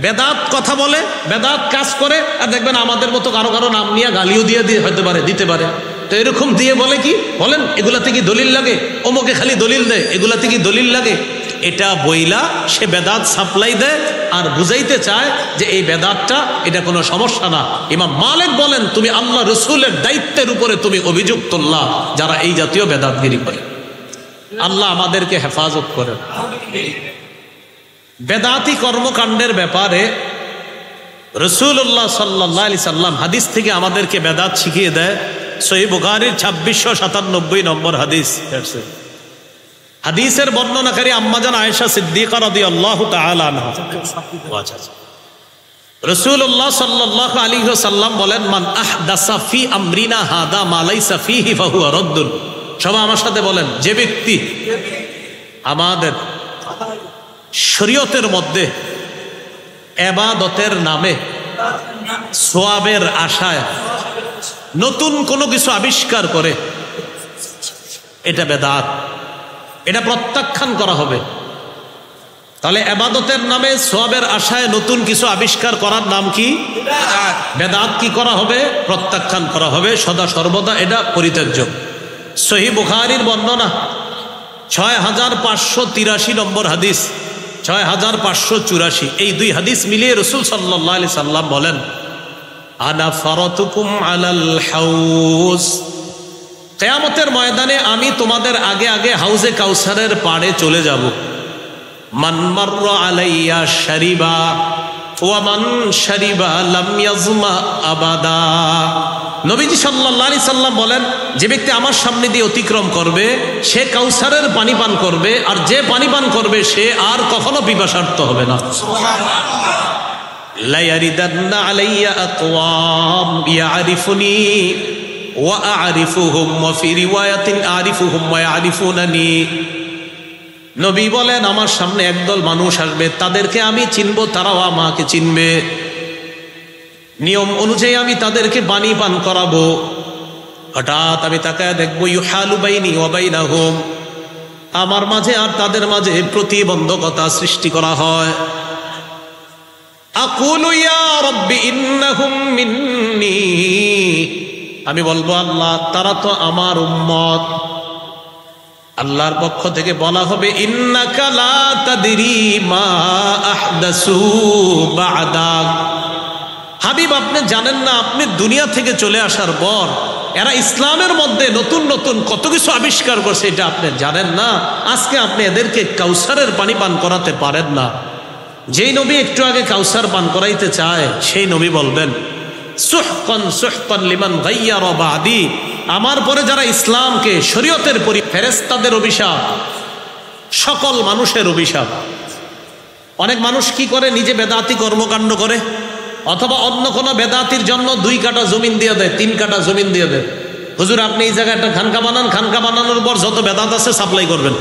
বেদাত কথা বলে, বেদাত কাজ করে, আর দেখবেন আমাদের মতো কারো কারো নাম নিয়ে গালিও দিয়ে হতে পারে, দিতে পারে। তো এরকম দিয়ে বলে কি বলেন এগুলাতে কি দলিল লাগে? অমুকে খালি দলিল দেয়, এগুলাতে কি দলিল লাগে? এটা বইলা সে বেদাত সাপ্লাই দেয় আর বুঝাইতে চায় যে এই বেদাতটা এটা কোনো সমস্যা না। ইমাম মালিক বলেন তুমি আল্লাহ রসুলের দায়িত্বের উপরে তুমি অভিযোগ তুললা যারা এই জাতীয় বেদাতগিরি করে। আল্লাহ আমাদেরকে হেফাজত করেন। বেদাতি কর্মকাণ্ডের ব্যাপারে রাসূলুল্লাহ সাল্লাল্লাহু আলাইহি সাল্লাম হাদিস থেকে আমাদেরকে বেদাত শিখিয়ে দেয়। সহিহ বুখারীর 2697 নম্বর হাদিস। হাদিসের বর্ণনাকারী আম্মাজান আয়েশা সিদ্দিকা রাদিয়াল্লাহু তাআলা আনহা। রাসূলুল্লাহ সাল্লাল্লাহু আলাইহি ওয়াসাল্লাম বলেন মান আহদাসা ফি আমরিনা হাদা মা লাইসা ফিহি ফাহুয়া রাদ্দুন। সবাই আমার সাথে বলেন, যে ব্যক্তি আমাদের শরীয়তের মধ্যে ইবাদতের নামে সওয়াবের আশায় নতুন কোনো কিছু আবিষ্কার করে এটা বেদাত, এটা প্রত্যাখ্যান করা হবে। তাহলে ইবাদতের নামে সওয়াবের আশায় নতুন কিছু আবিষ্কার করার নাম কি? বেদাত। কি করা হবে? প্রত্যাখ্যান করা হবে, সদা সর্বদা এটা পরিত্যাজ্য। সহিহ বুখারীর বর্ণনা 6583 নম্বর হাদিস, 6584। এই দুই হাদিস মিলিয়ে রাসূল সাল্লাল্লাহু আলাইহি সাল্লাম বলেন আনা ফারাতুকুম আলাল হাউজ। কিয়ামতের ময়দানে আমি তোমাদের আগে আগে হাউজে কাউসারের পাড়ে চলে যাব। মান মাররা আলাইয়া শারিবা ওয়া মান শারিবা লাম ইয়াজমা আবাদা। নবীজি সাল্লাল্লাহু আলাইহি সাল্লাম বলেন যে ব্যক্তি আমার সামনে দিয়ে অতিক্রম করবে সে কাউসারের পানি পান করবে, আর যে পানি পান করবে সে আর কখনো পিপাসার্ত হবে না। লা ইয়ারিদান্না আলাইয়া আকওয়াম ইয়ারিফুনি ওয়া আরিফুহুম ওয়া ফি রিওয়ায়াতিন আরিফুহুম ওয়া ইয়ারিফুনানি। নবী বলেন আমার সামনে একদল মানুষ আসবে, তাদেরকে আমি চিনব, তারাও আমাকে চিনবে। নিয়ম অনুযায়ী আমি তাদেরকে পানি পান করাবো। হঠাৎ আমি তাকায় দেখবো ইউহালু বাইনি ওয়া বাইনাহুম, আমার মাঝে আর তাদের মাঝে প্রতিবন্ধকতা সৃষ্টি করা হয়। আকুলু ইয়া রাব্বি ইন্নাহুম মিন্নি, আমি বলবো আল্লাহ তারা তো আমার উম্মত। আল্লাহর পক্ষ থেকে বলা হবে ইন্নাকা লা তাদরি মা আহদাসু বা'দাক। হাবিব আপনি জানেন না, আপনি দুনিয়া থেকে চলে আসার পর এরা ইসলামের মধ্যে নতুন নতুন কত কিছু আবিষ্কার করছে, এটা আপনি জানেন না। আজকে আপনি এদেরকে কাউসারের পানি পান করাতে পারেন না। যেই নবী একটু আগে কাউসার পান করাইতে চায় সেই নবী বলবেন সুহকান সুহকান লিমান গায়্যারা বাদি, আমার পরে যারা ইসলামকে শরীয়তের ফেরেশতাদের অভিশাপ, সকল মানুষের অভিশাপ। অনেক মানুষ কি করে, নিজে বেদাতি কর্মকাণ্ড করে, অথবা অন্য কোনো বেদাতির জন্য 2 কাঠা জমিন দিয়ে দেয়, 3 কাঠা জমিন দিয়ে দেয়। হুজুর আপনি এই জায়গায় একটা খানকা বানান, খানকা বানানোর পর যত বেদাত আছে সাপ্লাই করবেন।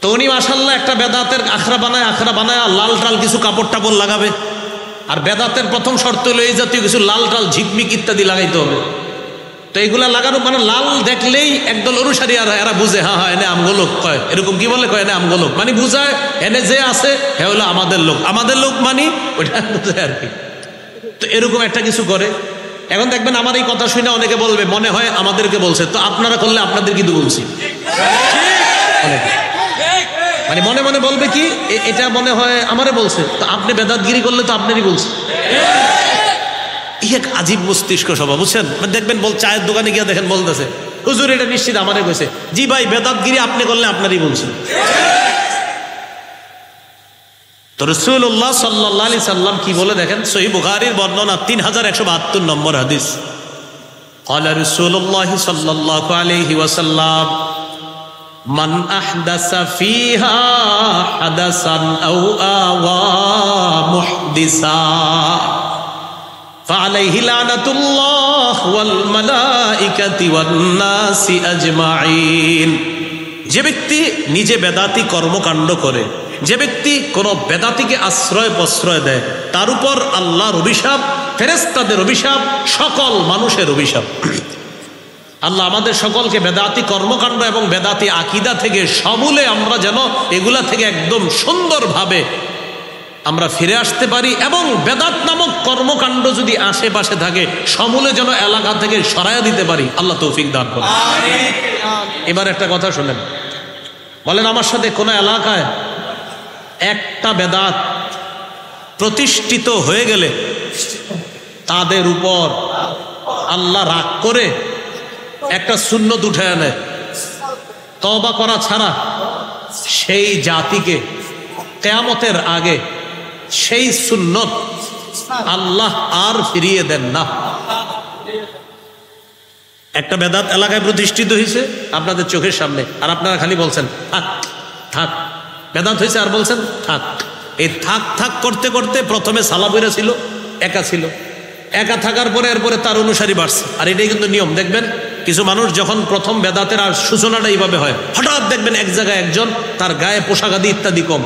তো উনি মাশাআল্লাহ একটা বেদাতের আখড়া বানায় লাল টাল কিছু কাপড় টাপড় লাগাবে। আর বেদাতের প্রথম শর্ত হলো এই জাতীয় কিছু লাল টাল ঝিকমিক ইত্যাদি লাগাইতে হবে। তো এইগুলা লাগানো মানে লাল দেখলেই একদল অনুসারী আর এরা বুঝে হ্যাঁ হ্যাঁ এনে আমগো লোক, কয় এরকম কি বলে, কয় এনে আমগো লোক, মানে বুঝায় এনে যে আছে হে হলো আমাদের লোক, আমাদের লোক মানে ওইটা বুঝায় আর কি। তো এরকম একটা কিছু করে। এখন দেখবেন আমার এই কথা শুনে অনেকে বলবে মনে হয় আমাদেরকে বলছে, তো আপনারা করলে আপনাদের কিন্তু বলছি। মানে মনে মনে বলবে কি এটা মনে হয় আমারে বলছে, তো আপনি বেদাতগিরি করলে তো আপনারই বলছে। এক আজীব মস্তিষ্ক সভা, বুঝছেন? দেখবেন চায়ের দোকানে গিয়ে দেখেন বলতেছে হুজুর এটা নিশ্চিত আমারে কইছে। জি ভাই বেদাতগিরি আপনি করলে আপনারই বলছে। তো রাসূলুল্লাহ সাল্লাল্লাহু আলাইহি সাল্লাম কি বলে দেখেন, সহিহ বুখারীর বর্ণনা 3172 নম্বর হাদিস। قال رسول الله صلى الله عليه وسلم من أحدث فيها حدثا أو آوى محدثا فعليه لعنة الله والملائكة والناس أجمعين। যে ব্যক্তি নিজে বেদাতি কর্মকাণ্ড করে, যে ব্যক্তি কোনো বেদাতিকে আশ্রয় প্রশ্রয় দেয়, তার উপর আল্লাহর অভিশাপ, ফেরেশতাদের অভিশাপ, সকল মানুষের অভিশাপ। আল্লাহ আমাদের সকলকে বেদাতি কর্মকাণ্ড এবং বেদাতি আকীদা থেকে সমূলে আমরা যেন এগুলা থেকে একদম সুন্দরভাবে আমরা ফিরে আসতে পারি, এবং বেদাত নামক কর্মকাণ্ড যদি আশেপাশে থাকে সমূলে যেন এলাকা থেকে সরাইয়া দিতে পারি। আল্লাহ তৌফিক দান করুন। এবার একটা কথা শুনেন, বলেন আমার সাথে কোন এলাকায় একটা বেদাত প্রতিষ্ঠিত হয়ে গেলে তাদের উপর আল্লাহ রাগ করে একটা সুন্নত উঠে আনে, তওবা করা ছাড়া সেই জাতিকে কিয়ামতের আগে সেই সুন্নত আল্লাহ আর ফিরিয়ে দেন না। একটা বেদাত এলাকায় প্রতিষ্ঠিত হয়েছে আপনাদের চোখের সামনে, আর আপনারা খালি বলছেন থাক থাক, বেদাত হয়েছে আর বলছেন থাক। এই থাক থাক করতে করতে প্রথমে সালাবিরা ছিল, একা ছিল, একা থাকার পরে এরপরে তার অনুসারী বাড়ছে। আর এটাই কিন্তু নিয়ম। দেখবেন কিছু মানুষ যখন প্রথম বেদাতের আর সূচনাটা এইভাবে হয়, হঠাৎ দেখবেন এক জায়গায় একজন, তার গায়ে পোশাক আদি ইত্যাদি কম,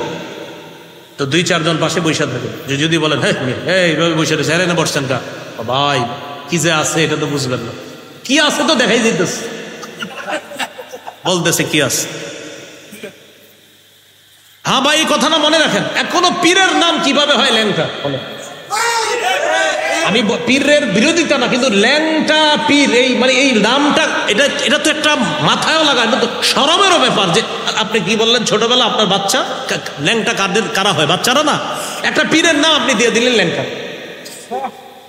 তো 2-4 জন পাশে বসে থাকে। যদি বলেন হ্যাঁ এইভাবে বসে রয়েছে, এনে বসছেন কা, ভাই কি যে আছে এটা তো বুঝবেন না, কি আছে তো দেখাই দিতেছে, বলতেছে কি আছে। হ্যাঁ ভাই এই কথাটা মনে রাখেন, এখনো পীরের নাম কিভাবে হয় ল্যাংটা। আমি পীরের বিরোধিতা না, কিন্তু ল্যাংটা পীর এই মানে এই নামটা এটা তো একটা মাথায়ও লাগা, এটা তো শরমেরও ব্যাপার। যে আপনি কি বললেন ছোটবেলা আপনার বাচ্চা ল্যাংটা কারা হয়? বাচ্চারা না। একটা পীরের নাম আপনি দিয়ে দিলেন ল্যাংটা।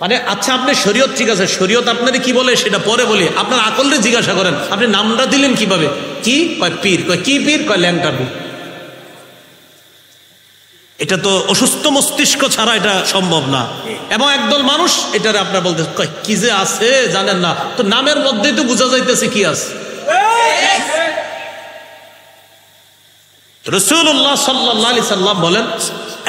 মানে আচ্ছা আপনি শরীয়ত, ঠিক আছে শরীয়ত আপনাদের কি বলে সেটা পরে বলি, আপনার আকলরে জিজ্ঞাসা করেন আপনি নামটা দিলেন কিভাবে? কি কয় পীর, কয় কি পীর, কয় ল্যাংটা পীর। এটা তো অসুস্থ মস্তিষ্ক ছাড়া এটা সম্ভব না। এবং একদল মানুষ এটারে আপনার বলতে কয় কি যে আছে জানেন না, তো নামের মধ্যেই তো বোঝা যাইতেছে কি আছে। রাসূলুল্লাহ সাল্লাল্লাহু আলাইহি সাল্লাম বলেন,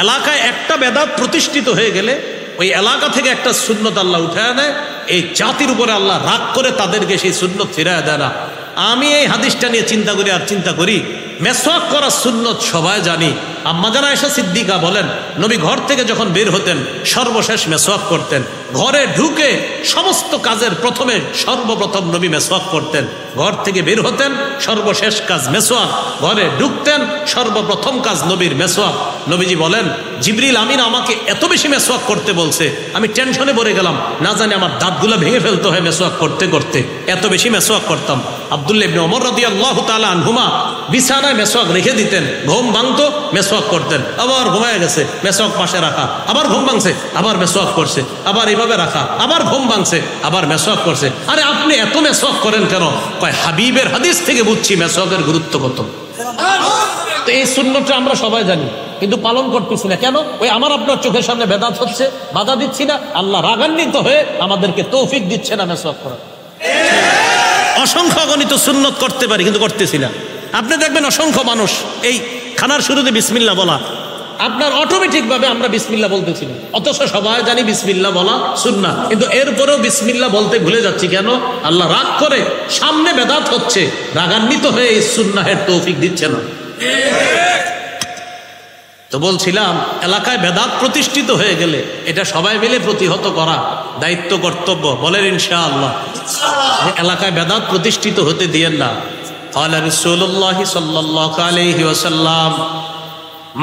এলাকায় একটা বেদাত প্রতিষ্ঠিত হয়ে গেলে ওই এলাকা থেকে একটা সুন্নত আল্লাহ উঠায় নেয়, এই জাতির উপরে আল্লাহ রাগ করে তাদেরকে সেই সুন্নত ফিরায় দেয় না। আমি এই হাদিসটা নিয়ে চিন্তা করি আর চিন্তা করি, মেসওয়াক করা সুন্নত সবাই জানি। আম্মা জানা আয়েশা সিদ্দিকা বলেন, নবী ঘর থেকে যখন বের হতেন সর্বশেষ মেসওয়াক করতেন। ঘরে ঢুকে সমস্ত কাজের প্রথমে সর্বপ্রথম নবী মেসওয়াক করতেন। ঘর থেকে বের হতেন সর্বশেষ কাজ মেসওয়াক, ঘরে ঢুকতেন সর্বপ্রথম কাজ নবীর মেসওয়াক। নবীজি বলেন, জিবরিল আমিন আমাকে এত বেশি মেসওয়াক করতে বলছে, আমি টেনশনে পড়ে গেলাম, না জানি আমার দাঁতগুলো ভেঙে ফেলতে হয় মেসওয়াক করতে করতে, এত বেশি মেসওয়াক করতাম। আব্দুল্লাহ ইবনে ওমর রাদিয়াল্লাহু তাআলা আনহুমা বিছানায় মেসওয়াক রেখে দিতেন, ঘুম ভাঙতো মেসওয়াক করতেন, আবার ঘুমায় গেছে মেসওয়াক পাশে রাখা, আবার ঘুম ভাঙছে আবার মেসওয়াক করছে, আবার এইভাবে রাখা, আবার ঘুম ভাঙছে আবার মেসওয়াক করছে। আরে আপনি এত মেসওয়াক করেন কেন? কয় হাবিবের হাদিস থেকে বুঝছি মেসওয়াকের গুরুত্ব কত। তো এই সুন্নতটা আমরা সবাই জানি, কিন্তু পালন করতেছি না কেন? ওই আমার আপনার চোখের সামনে বেদাত হচ্ছে, বাধা দিচ্ছি না, আল্লাহ রাগান্বিত হয়ে আমাদেরকে তৌফিক দিচ্ছে না মেসওয়াক করার। অসংখ্য অগণিত সুন্নত করতে পারি কিন্তু করতেছি না। আপনি দেখবেন অসংখ্য মানুষ এই খানার শুরুতে বিসমিল্লাহ বলা, আপনার অটোমেটিক ভাবে আমরা বিসমিল্লাহ বলতেছি না, অথচ সবাই জানি বিসমিল্লাহ বলা সুন্নাহ, কিন্তু এরপরেও বিসমিল্লাহ বলতে ভুলে যাচ্ছি কেন? আল্লাহ রাগ করে, সামনে বেদাত হচ্ছে, রাগান্বিত হয়ে এই সুন্নাহের তৌফিক দিচ্ছে না। তো বলছিলাম এলাকায় বেদাত প্রতিষ্ঠিত হয়ে গেলে এটা সবাই মিলে প্রতিহত করা দায়িত্ব, কর্তব্য। বলেন ইনশাআল্লাহ। এলাকায় বেদাত প্রতিষ্ঠিত হতে দিয়েন না। ক্বালা রাসূলুল্লাহ সাল্লাল্লাহু আলাইহি ওয়াসাল্লাম,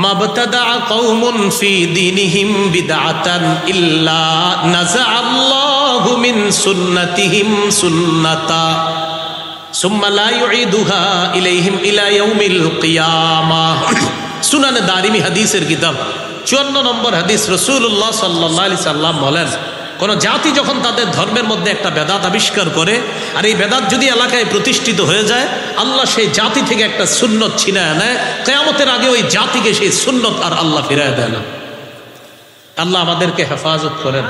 মাবতাদা কওমুন ফি দীনিহিম বিদআতান ইল্লা নাযাআল্লাহু মিন সুন্নাতিহিম সুন্নাতা সুম্মা লা ইউঈদুহা ইলাইহিম ইলা ইয়াউমিল কিয়ামাহ। সুনানে দারিমি হাদিসের কিতাব 54 নম্বর হাদিস। রাসূলুল্লাহ সাল্লাল্লাহু আলাইহি সাল্লাম বলেন, কোন জাতি যখন তাদের ধর্মের মধ্যে একটা বেদাত আবিষ্কার করে, আর এই বেদাত যদি এলাকায় প্রতিষ্ঠিত হয়ে যায়, আল্লাহ সেই জাতি থেকে একটা সুন্নত ছিনায় নেয়, কিয়ামতের আগে ওই জাতিকে সেই সুন্নত আর আল্লাহ ফিরায় দেয় না। আল্লাহ আমাদেরকে হেফাজত করেন।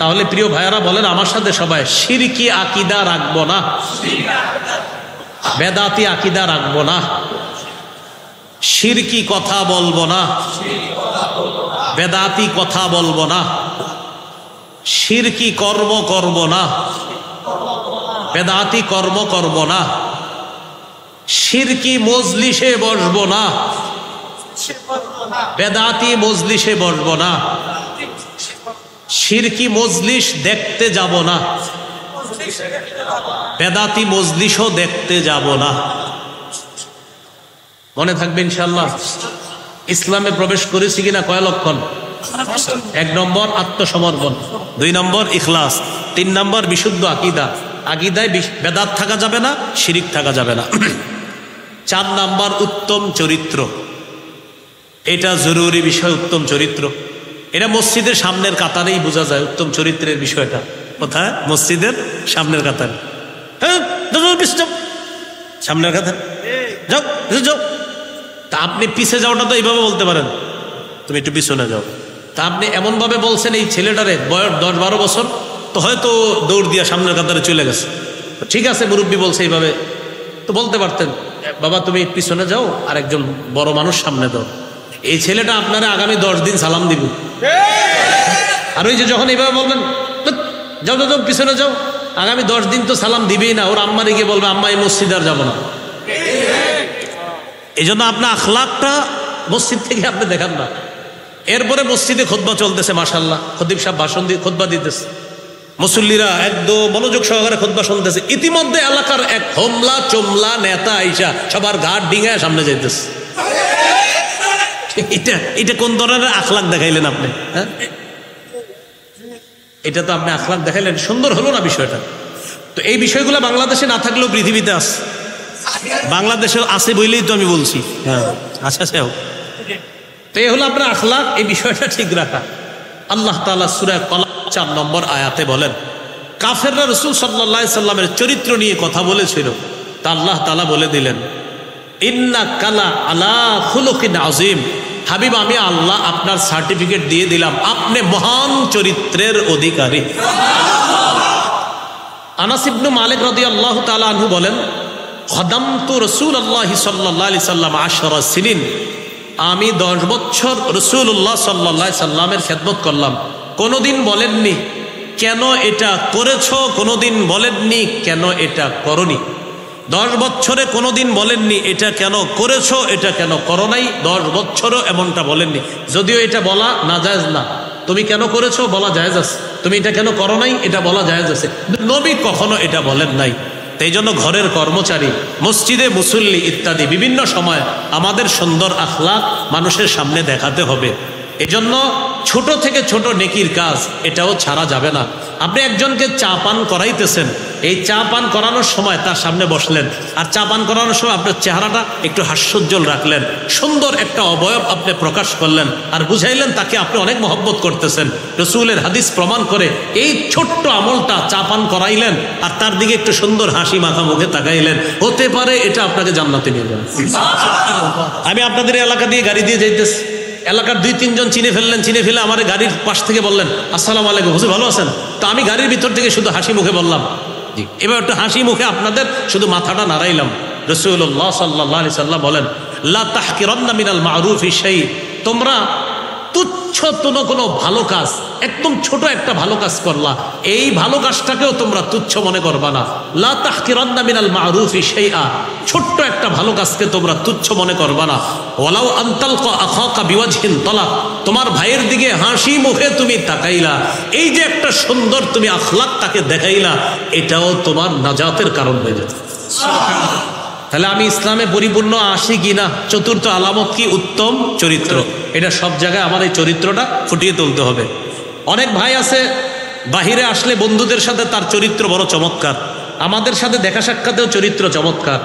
তাহলে প্রিয় ভাইয়ারা বলেন আমার সাথে সবাই, শিরকি আকীদা রাখবো না, বেদাতি আকীদা রাখবো না, শিরকি কথা বলবো না, বেদাতি কথা বলবো না, শিরকি কর্ম করব না, বেদাতি কর্ম করব না, শিরকি মজলিসে বসবো না, বেদাতি মজলিসে বসবো না, শিরকি মজলিস দেখতে যাব না, বেদাতি মজলিসও দেখতে যাব না। মনে থাকবে ইনশাআল্লাহ। ইসলামে প্রবেশ করেছি কিনা কয় লক্ষণ? 1 নম্বর আত্মসমর্পণ, 2 নম্বর ইখলাস, 3 নম্বর বিশুদ্ধ আকীদা। আকীদায় বেদাত থাকা যাবে না, শিরিক থাকা যাবে না। 4 নম্বর উত্তম চরিত্র। এটা জরুরি বিষয়, উত্তম চরিত্র। এটা মসজিদের সামনের কাতারেই বোঝা যায় উত্তম চরিত্রের বিষয়টা। কোথায়? মসজিদের সামনের কাতারে। হ্যাঁ, সামনের কাতার যাও যাও। তা আপনি পিছে যাওয়াটা তো এইভাবে বলতে পারেন, তুমি একটু পিছনে যাও। তা আপনি এমনভাবে বলছেন এই ছেলেটারে বয়স 10-12 বছর, তো হয়তো দৌড় দিয়া সামনের কাতারে চলে গেছে। ঠিক আছে, মুরব্বী বলছে এইভাবে, তো বলতে পারতেন বাবা তুমি পিছনে যাও, আর একজন বড় মানুষ সামনে দাও। এই ছেলেটা আপনারা আগামী 10 দিন সালাম দিব। আর ওই যে যখন এইভাবে বলবেন যাও যাও পিছনে যাও, আগামী 10 দিন তো সালাম দিবেই না। ওর আম্মারে গিয়ে বলবে আম্মা এই মসজিদ আর যাবো না। এই জন্য আপনার আখলাকটা মসজিদ থেকে আপনি দেখান না। এরপরে মসজিদে খুতবা চলতেছে, মাশাআল্লাহ, খতিব সাহেব ভাষণ দিয়ে খুতবা দিতেছে, মুসল্লিরা একদম মনোযোগ সহকারে খুতবা শুনতেছে। ইতিমধ্যে এলাকার এক হোমলা চোমলা নেতা আইসা সবার ঘাট ডিঙায় সামনে যাইতেছে। এটা কোন ধরনের আখলাক দেখাইলেন আপনি? হ্যাঁ, এটা তো আপনি আখলাক দেখাইলেন, সুন্দর হলো না বিষয়টা? তো এই বিষয়গুলো বাংলাদেশে না থাকলেও পৃথিবীতে আছে। বাংলাদেশে আছে বইলেই তো আমি বলছি। হ্যাঁ, আচ্ছা সেও তো এই হলো আপনার আখলাক, এই বিষয়টা ঠিক রাখা। আল্লাহ তাআলা সূরা কলাম 4 নম্বর আয়াতে বলেন, কাফেররা রাসূল সাল্লাল্লাহু আলাইহি সাল্লামের চরিত্র নিয়ে কথা বলেছিল, তা আল্লাহ তাআলা বলে দিলেন ইন্নাকা লা আলা খুলুকিন আযীম। হাবিব, আমি আল্লাহ আপনার সার্টিফিকেট দিয়ে দিলাম, আপনি মহান চরিত্রের অধিকারী। আনাস ইবনে মালিক রাদিয়াল্লাহু তাআলা আনহু বলেন, খাদামতু রাসূলুল্লাহি সাল্লাল্লাহু আলাইহি সাল্লাম 10 সিনিন। আমি 10 বছর রাসূলুল্লাহ সাল্লাল্লাহু আলাইহি সাল্লামের খেদমত করলাম। কোনোদিন বলেননি কেন এটা করেছো, কোনোদিন বলেননি কেন এটা করনি। 10 বছরে কোনোদিন বলেননি এটা কেন করেছো, এটা কেন করো নাই। 10 বছরও এমনটা বলেননি। যদিও এটা বলা নাজায়েজ না, তুমি কেন করেছো বলা জায়েজ আছে, তুমি এটা কেন করো নাই এটা বলা জায়েজ আছে। নবী কখনো এটা বলেন নাই। এই জন্য ঘরের কর্মচারী, মসজিদে মুসল্লি ইত্যাদি বিভিন্ন সময় আমাদের সুন্দর আখলাক মানুষের সামনে দেখাতে হবে। এজন্য ছোট থেকে ছোট নেকির কাজ এটাও ছাড়া যাবে না। আপনি একজনকে চা পান করাইতেছেন, এই চা পান করানোর সময় তার সামনে বসলেন, আর চা পান করানোর সময় আপনার চেহারাটা একটু হাস্যোজ্জ্বল রাখলেন, সুন্দর একটা অবয়ব আপনি প্রকাশ করলেন, আর বুঝাইলেন তাকে আপনি অনেক মহব্বত করতেছেন। রাসূলের হাদিস প্রমাণ করে এই ছোট্ট আমলটা, চা পান করাইলেন আর তার দিকে একটু সুন্দর হাসি মাখা মুখে তাকাইলেন, হতে পারে এটা আপনাকে জান্নাতে নিয়ে যাবে। আমি আপনাদের এলাকা দিয়ে গাড়ি দিয়ে যাইতেছি, এলাকার 2-3 জন চিনে ফেললেন, চিনে ফেলে আমার গাড়ির পাশ থেকে বললেন আসসালামু আলাইকুম, হুজুর ভালো আছেন? তো আমি গাড়ির ভিতর থেকে শুধু হাসি মুখে বললাম জি। এবার একটু হাসি মুখে আপনাদের শুধু মাথাটা নাড়াইলাম। রাসূলুল্লাহ সাল্লাল্লাহু আলাইহি সাল্লাম বলেন, লা তাহকিরান্না মিনাল মা'রুফি শাই। তোমরা তুচ্ছ কোনো ভালো কাজ, একদম ছোট একটা ভালো কাজ করলা, এই ভালো কাজটাকেও তোমরা তুচ্ছ মনে করবা না। লা তাহকিরান্না মিনাল মা'রুফি শাইআ। ছোট্ট একটা ভালো কাজকে তোমরা তুচ্ছ মনে করবা না। ওয়ালাউ আনতালকা আখাকা বিওয়াজহিন তালাক। তোমার ভাইয়ের দিকে হাসি মুখে তুমি তাকাইলা, এই যে একটা সুন্দর তুমি আখলাক তাকে দেখাইলা, এটাও তোমার নাজাতের কারণ হয়ে যাবে। তাহলে আমি ইসলামে পরিপূর্ণ আসি কিনা? চতুর্থ আলামত কি? উত্তম চরিত্র। এটা সব জায়গায় আমার এই চরিত্রটা ফুটিয়ে তুলতে হবে। অনেক ভাই আছে বাহিরে আসলে বন্ধুদের সাথে তার চরিত্র বড় চমৎকার, আমাদের সাথে দেখা সাক্ষাতেও চরিত্র চমৎকার,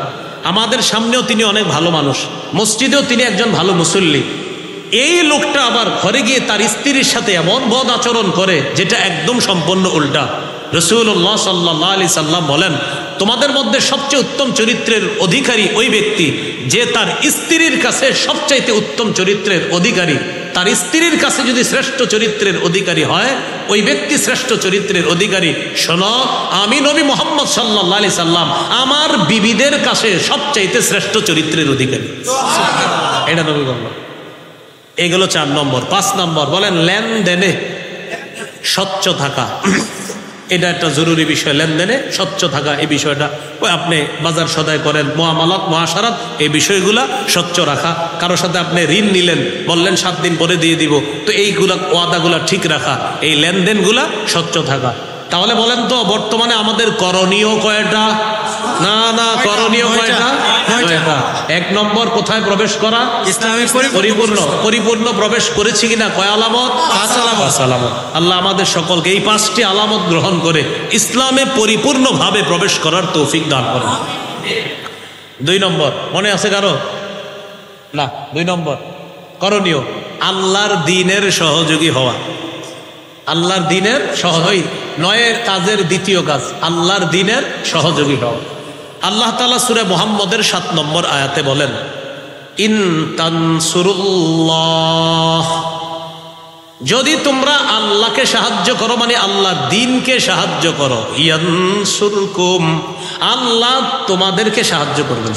আমাদের সামনেও তিনি অনেক ভালো মানুষ, মসজিদেও তিনি একজন ভালো মুসল্লি। এই লোকটা আবার ঘরে গিয়ে তার স্ত্রীর সাথে এমন বদ আচরণ করে যেটা একদম সম্পূর্ণ উল্টা। রাসূলুল্লাহ সাল্লাল্লাহু আলাইহি সাল্লাম বলেন, তোমাদের মধ্যে সবচেয়ে উত্তম চরিত্রের অধিকারী ওই ব্যক্তি যে তার স্ত্রীর কাছে সবচাইতে উত্তম চরিত্রের অধিকারী। তার স্ত্রীর কাছে যদি শ্রেষ্ঠ চরিত্রের অধিকারী হয়, ওই ব্যক্তি শ্রেষ্ঠ চরিত্রের অধিকারী। শোনো, আমি নবী মুহাম্মদ সাল্লাল্লাহু আলাইহি সাল্লাম আমার বিবিদের কাছে সবচাইতে শ্রেষ্ঠ চরিত্রের অধিকারী। এটা নবী বলল। এগুলো 4 নম্বর। 5 নম্বর বলেন লেনদেনে স্বচ্ছ থাকা। এটা একটা জরুরি বিষয়, লেনদেনে স্বচ্ছ থাকা। এই বিষয়টা ওই আপনি বাজার সদাই করেন, মুআমালাত মুআশারাত, এই বিষয়গুলা স্বচ্ছ রাখা। কারোর সাথে আপনি ঋণ নিলেন, বললেন 7 দিন পরে দিয়ে দিব, তো এইগুলা ওয়াদাগুলা ঠিক রাখা, এই লেনদেনগুলা স্বচ্ছ থাকা। তাহলে বলেন তো বর্তমানে আমাদের করণীয় কয়টা? না, করণীয় কয়টা? 1 নম্বর কোথায় প্রবেশ করা? ইসলামে পরিপূর্ণ প্রবেশ করেছি কিনা? কয় আলামত? 5 আলামত। আল্লাহ আমাদের সকলকে এই 5টি আলামত গ্রহণ করে ইসলামে পরিপূর্ণভাবে প্রবেশ করার তৌফিক দান করেন। 2 নম্বর মনে আছে কারো? না, 2 নম্বর করণীয় আল্লাহর দ্বীনের সহযোগী হওয়া। আল্লাহর দ্বীনের সহযোগী 9 কাজের দ্বিতীয় কাজ, আল্লাহর দ্বীনের সহযোগী হওয়া। আল্লাহ তাআলা সূরা মুহাম্মদের 7 নম্বর আয়াতে বলেন, ইন তানসুরুল্লাহ, যদি তোমরা আল্লাহকে সাহায্য করো, মানে আল্লাহর দ্বীনকে সাহায্য করো, ইয়ানসুরকুম, আল্লাহ তোমাদেরকে সাহায্য করবেন।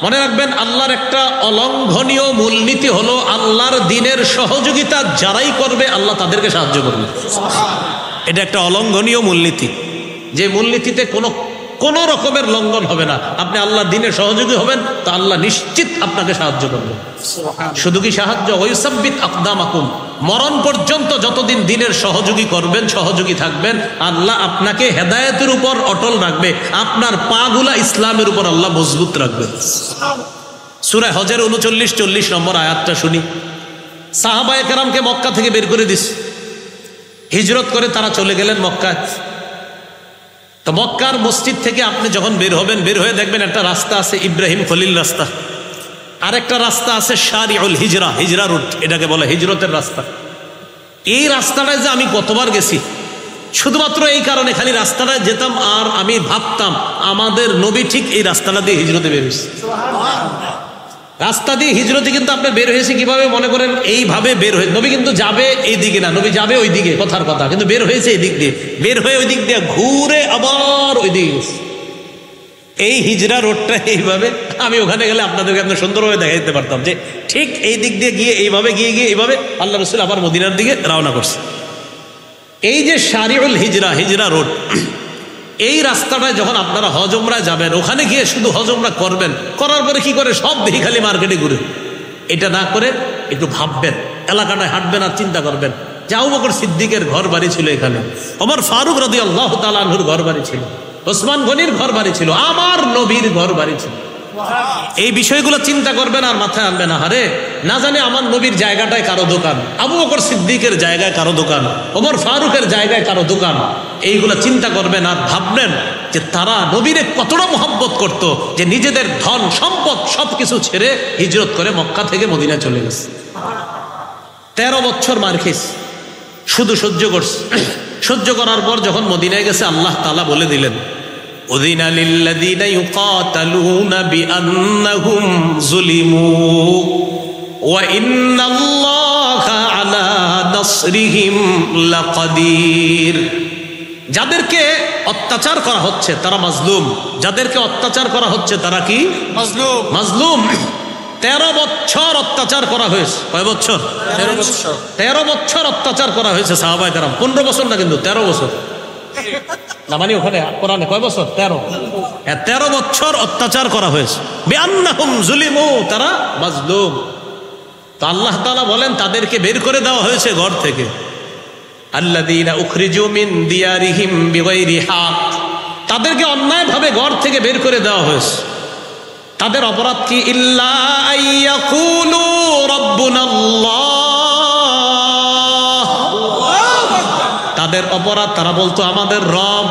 মনে রাখবেন, আল্লাহর একটা অলঙ্ঘনীয় মূলনীতি হলো আল্লাহর দ্বীনের সহযোগিতা যারাই করবে আল্লাহ তাদেরকে সাহায্য করবে। এটা একটা অলঙ্ঘনীয় মূলনীতি, যে মূলনীতিতে কোনো রকমের লঙ্ঘন হবে না। আপনি আল্লাহর দ্বীনের সহযোগী হবেন তো আল্লাহ নিশ্চিত আপনাকে সাহায্য করবেন। শুধু কি সাহায্য, ওয়াইসাব্বিত আকদামাকুম, মরণ পর্যন্ত যতদিন দ্বীনের সহযোগী করবেন, সহযোগী থাকবেন, আল্লাহ আপনাকে হেদায়েতের উপর অটল রাখবে, আপনার পাগুলা ইসলামের উপর আল্লাহ মজবুত রাখবে। সূরা হজের 39-40 নম্বর আয়াতটা শুনি। সাহাবায়ে কেরামকে মক্কা থেকে বের করে দিস, হিজরত করে তারা চলে গেলেন মক্কায়। তো মক্কার মসজিদ থেকে আপনি যখন বের হবেন, বের হয়ে দেখবেন একটা রাস্তা আছে ইব্রাহিম খলিল রাস্তা, আরেকটা রাস্তা আছে শারিউল হিজরা, হিজরা রুট, এটাকে বলে হিজরতের রাস্তা। এই রাস্তাটায় যে আমি কতবার গেছি, শুধুমাত্র এই কারণে, খালি রাস্তাটায় যেতাম আর আমি ভাবতাম আমাদের নবী ঠিক এই রাস্তাটা দিয়ে হিজরতে বের হয়েছে। রাস্তা দিয়ে হিজরতে কিন্তু আপনি বের হয়েছে কিভাবে? মনে করেন এইভাবে বের হয়ে, নবী কিন্তু যাবে এই দিকে না, নবী যাবে ওই দিকে, কথার কথা, কিন্তু বের হয়েছে এই দিক দিয়ে, বের হয়ে ওই দিক দিয়ে ঘুরে আবার ওই দিকে গেছে। এই হিজরা রোডটা এইভাবে, আমি ওখানে গেলে আপনাদেরকে আপনার সুন্দরভাবে দেখাইতে পারতাম যে ঠিক এই দিক দিয়ে গিয়ে এইভাবে গিয়ে এইভাবে আল্লাহ রাসূল আবার মদিনার দিকে রওনা করছে। এই যে শারিউল হিজরা, হিজরা রোড, এই রাস্তাটায় যখন আপনারা হজ উমরায় যাবেন, ওখানে গিয়ে শুধু হজ উমরা করবেন, করার পরে কি করে সব দেখি খালি মার্কেটে ঘুরে। এটা না করে একটু ভাববেন, এলাকাটায় হাঁটবেন আর চিন্তা করবেন যে আবু বকর সিদ্দিকের ঘর বাড়ি ছিল এখানে, ওমর ফারুক রাদিয়াল্লাহু তাআলা আনহুর ঘর বাড়ি ছিল, ওসমান গনির ঘর বাড়ি ছিল, আমার নবীর ঘর বাড়ি ছিল। এই বিষয়গুলো চিন্তা করবেন আর মাথায় আনবেন, আরে না জানে আমার নবীর জায়গাটায় কারো দোকান, আবু বকর সিদ্দিকের জায়গায় কারো দোকান, ওমর ফারুকের জায়গায় কারো দোকান। এইগুলো চিন্তা করবেন আর ভাববেন যে তারা নবীরে কতটা মহব্বত করত যে নিজেদের ধন সম্পদ সবকিছু ছেড়ে হিজরত করে মক্কা থেকে মদিনায় চলে গেছে। 13 বছর মার খেয়েছে, শুধু সহ্য করছে। সহ্য করার পর যখন মদিনায় গেছে, আল্লাহ তাআলা বলে দিলেন, উযিনা লিল্লাযীনা ইউকাতালুনা বিআন্নাহুম যুলিমু ওয়া ইন্নাল্লাহা আলা নাসরিহিম লাকাদির। যাদেরকে অত্যাচার করা হচ্ছে তারা মাজলুম, যাদেরকে অত্যাচার করা হচ্ছে তারা কি? মাজলুম। 13 বছর অত্যাচার করা হয়েছে। কয় বছর? 13 বছর অত্যাচার করা হয়েছে সাহাবায়ে কেরাম। 15 বছর না, কিন্তু 13 বছর না, মানে ওখানে কোরআনে কয় বছর? 13। হ্যাঁ, 13 বছর অত্যাচার করা হয়েছে। বিআন্নাহুম যুলিমু, তারা মাজলুম। তো আল্লাহ তাআলা বলেন তাদেরকে বের করে দেওয়া হয়েছে ঘর থেকে। আল্লাযীনা উখরিজু মিন দিয়ারিহিম বিগাইরি হক, তাদেরকে অন্যায়ভাবে ঘর থেকে বের করে দেওয়া হয়েছে। তাদের অপরাধ কি? ইল্লা আইয়াকুলু রাব্বুনাল্লাহ, তাদের অপরাধ তারা বলতো আমাদের রব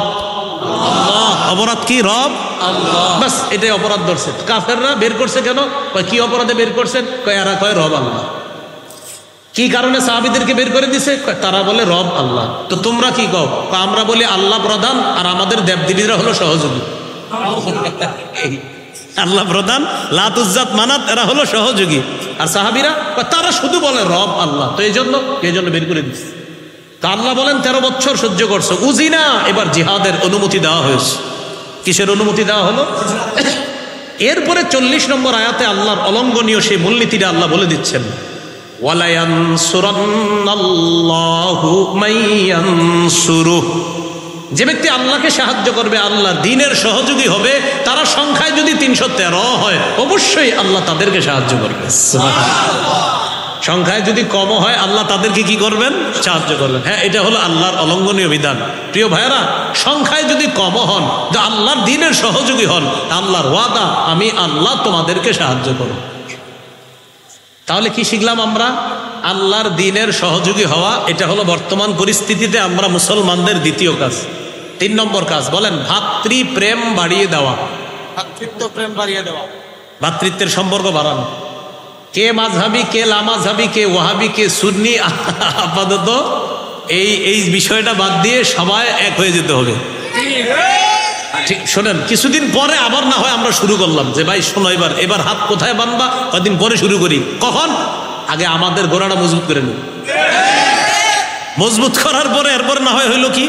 আল্লাহ। অপরাধ কি? রব আল্লাহ, বাস এটাই অপরাধ ধরছে। কাফেররা বের করছে কেন? কয় কি অপরাধে বের করছেন? কয় এরা কয় রব আল্লাহ। কি কারণে সাহাবীদেরকে বের করে দিছে? তারা বলে রব আল্লাহ। তো তোমরা কি কও? আমরা বলি আল্লাহ প্রধান আর আমাদের দেবদেবীরা হলো সহযোগী। আল্লাহ প্রধান, লাত উজ্জাত মানাত এরা হলো সহযোগী, আর সাহাবীরা তারা শুধু বলে রব আল্লাহ, তো এই জন্য বের করে দিচ্ছে। তা আল্লাহ বলেন 13 বছর সহ্য করছো, উজিনা, এবার জিহাদের অনুমতি দেওয়া হয়েছে। কিসের অনুমতি দেওয়া হলো? এরপরে 40 নম্বর আয়াতে আল্লাহর অলঙ্ঘনীয় সেই মূলনীতিটা আল্লাহ বলে দিচ্ছেন, ওয়ালা ইয়ানসুরান্নাল্লাহু মাইয়ানসুরুহু, যে ব্যক্তি আল্লাহকে সাহায্য করবে, আল্লাহর দ্বীনের সহযোগী হবে, তারা সংখ্যায় যদি 313 হয় অবশ্যই আল্লাহ তাদেরকে সাহায্য করবে। সংখ্যায় যদি কম হয় আল্লাহ তাদেরকে কি করবেন? সাহায্য করবেন। হ্যাঁ, এটা হলো আল্লাহর অলঙ্ঘনীয় বিধান। প্রিয় ভাইয়েরা, সংখ্যায় যদি কম হন, যে আল্লাহর দ্বীনের সহযোগী হন, আল্লাহর ওয়াদা, আমি আল্লাহ তোমাদেরকে সাহায্য করব। তাহলে কি শিখলাম আমরা? আল্লাহর দ্বীনের সহযোগী হওয়া, এটা হলো বর্তমান পরিস্থিতিতে আমরা মুসলমানদের দ্বিতীয় কাজ। 3 নম্বর কাজ বলেন, ভাতৃপ্রেম বাড়িয়ে দেওয়া। ভাতৃত্ব প্রেম বাড়িয়ে দেওয়া, ভাতৃত্বের সম্পর্ক বাড়ানো। কে মাযহাবি, কে লামাযহাবি, কে ওয়াহাবি, কে সুন্নি, আপাতত এই বিষয়টা বাদ দিয়ে সবাই এক হয়ে যেতে হবে। ঠিক শোনেন, কিছুদিন পরে আবার না হয় আমরা শুরু করলাম যে ভাই শোনো, এবার হাত কোথায় বানবা, কদিন পরে শুরু করি। কখন? আগে আমাদের গোড়াটা মজবুত করে নি। মজবুত করার পরে এরপর না হয় হইলো কি,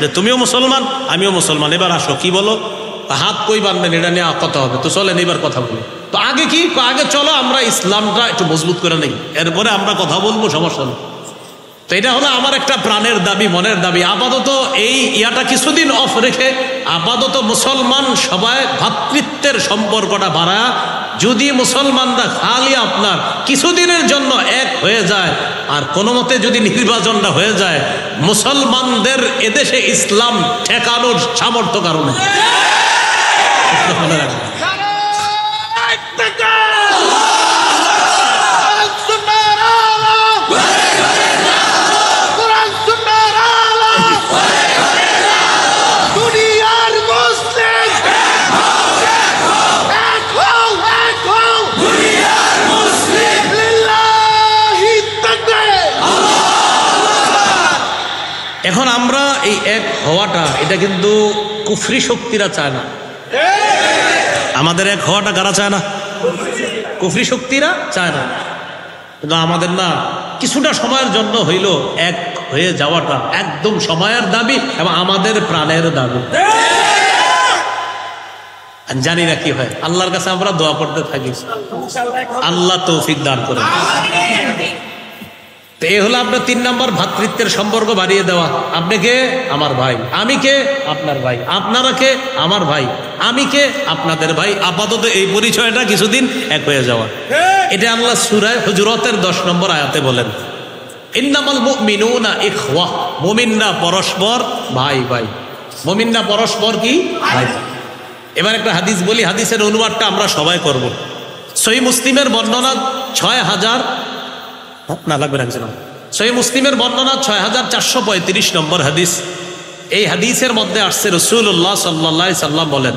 যে তুমিও মুসলমান আমিও মুসলমান, এবার আসো কি বলো, হাত কই বানবেন এটা নিয়ে কথা হবে, তো চলেন এবার কথা বলি। তো আগে কি, আগে চলো আমরা ইসলামটা একটু মজবুত করে নেই, এরপরে আমরা কথা বলবো, সমস্যা নেই। তো এটা হলো আমার একটা প্রাণের দাবি, মনের দাবি। আপাতত এই ইয়াটা কিছুদিন অফ রেখে আপাতত মুসলমান সবাই ভ্রাতৃত্বের সম্পর্কটা বাড়া, যদি মুসলমানরা খালি আপনার কিছুদিনের জন্য এক হয়ে যায়, আর কোনো মতে যদি নির্বাচনটা হয়ে যায়, মুসলমানদের এদেশে ইসলাম ঠেকানোর সামর্থ্য কারণে। এখন আমরা এই এক হওয়াটা, এটা কিন্তু কুফরি শক্তিরা চায় না। আমাদের এক হওয়াটা কারা চায় না? কুফরি শক্তিরা চায় না। কিন্তু আমাদের না, কিছুটা সময়ের জন্য হইল এক হয়ে যাওয়াটা একদম সময়ের দাবি এবং আমাদের প্রাণের দাবি। জানি না কি হয়, আল্লাহর কাছে আমরা দোয়া করতে থাকি, আল্লাহ তৌফিক দান করেন। তো এই হলো আপনার 3 নম্বর, ভ্রাতৃত্বের সম্পর্ক বাড়িয়ে দেওয়া। আপনি কে? আমার ভাই। আমি কে? আপনার ভাই। আপনারা কে? আমার ভাই। আমি কে? আপনাদের ভাই। আপাতত এই পরিচয়টা কিছুদিন এক হয়ে যাওয়া। এটা আল্লাহ সূরা হুজুরাতের 10 নম্বর আয়াতে বলেন, ইন্নামাল মুমিনুনা ইখওয়া, মুমিনরা পরস্পর ভাই ভাই। মুমিনরা পরস্পর কি? ভাই। এবার একটা হাদিস বলি, হাদিসের অনুবাদটা আমরা সবাই করব। সহিহ মুসলিমের বর্ণনা 6000 না লাগবে না, সহিহ মুসলিমের বর্ণনা 6435 নম্বর হাদিস। এই হাদিসের মধ্যে আসছে রাসূলুল্লাহ সাল্লাল্লাহু আলাইহি সাল্লাম বলেন,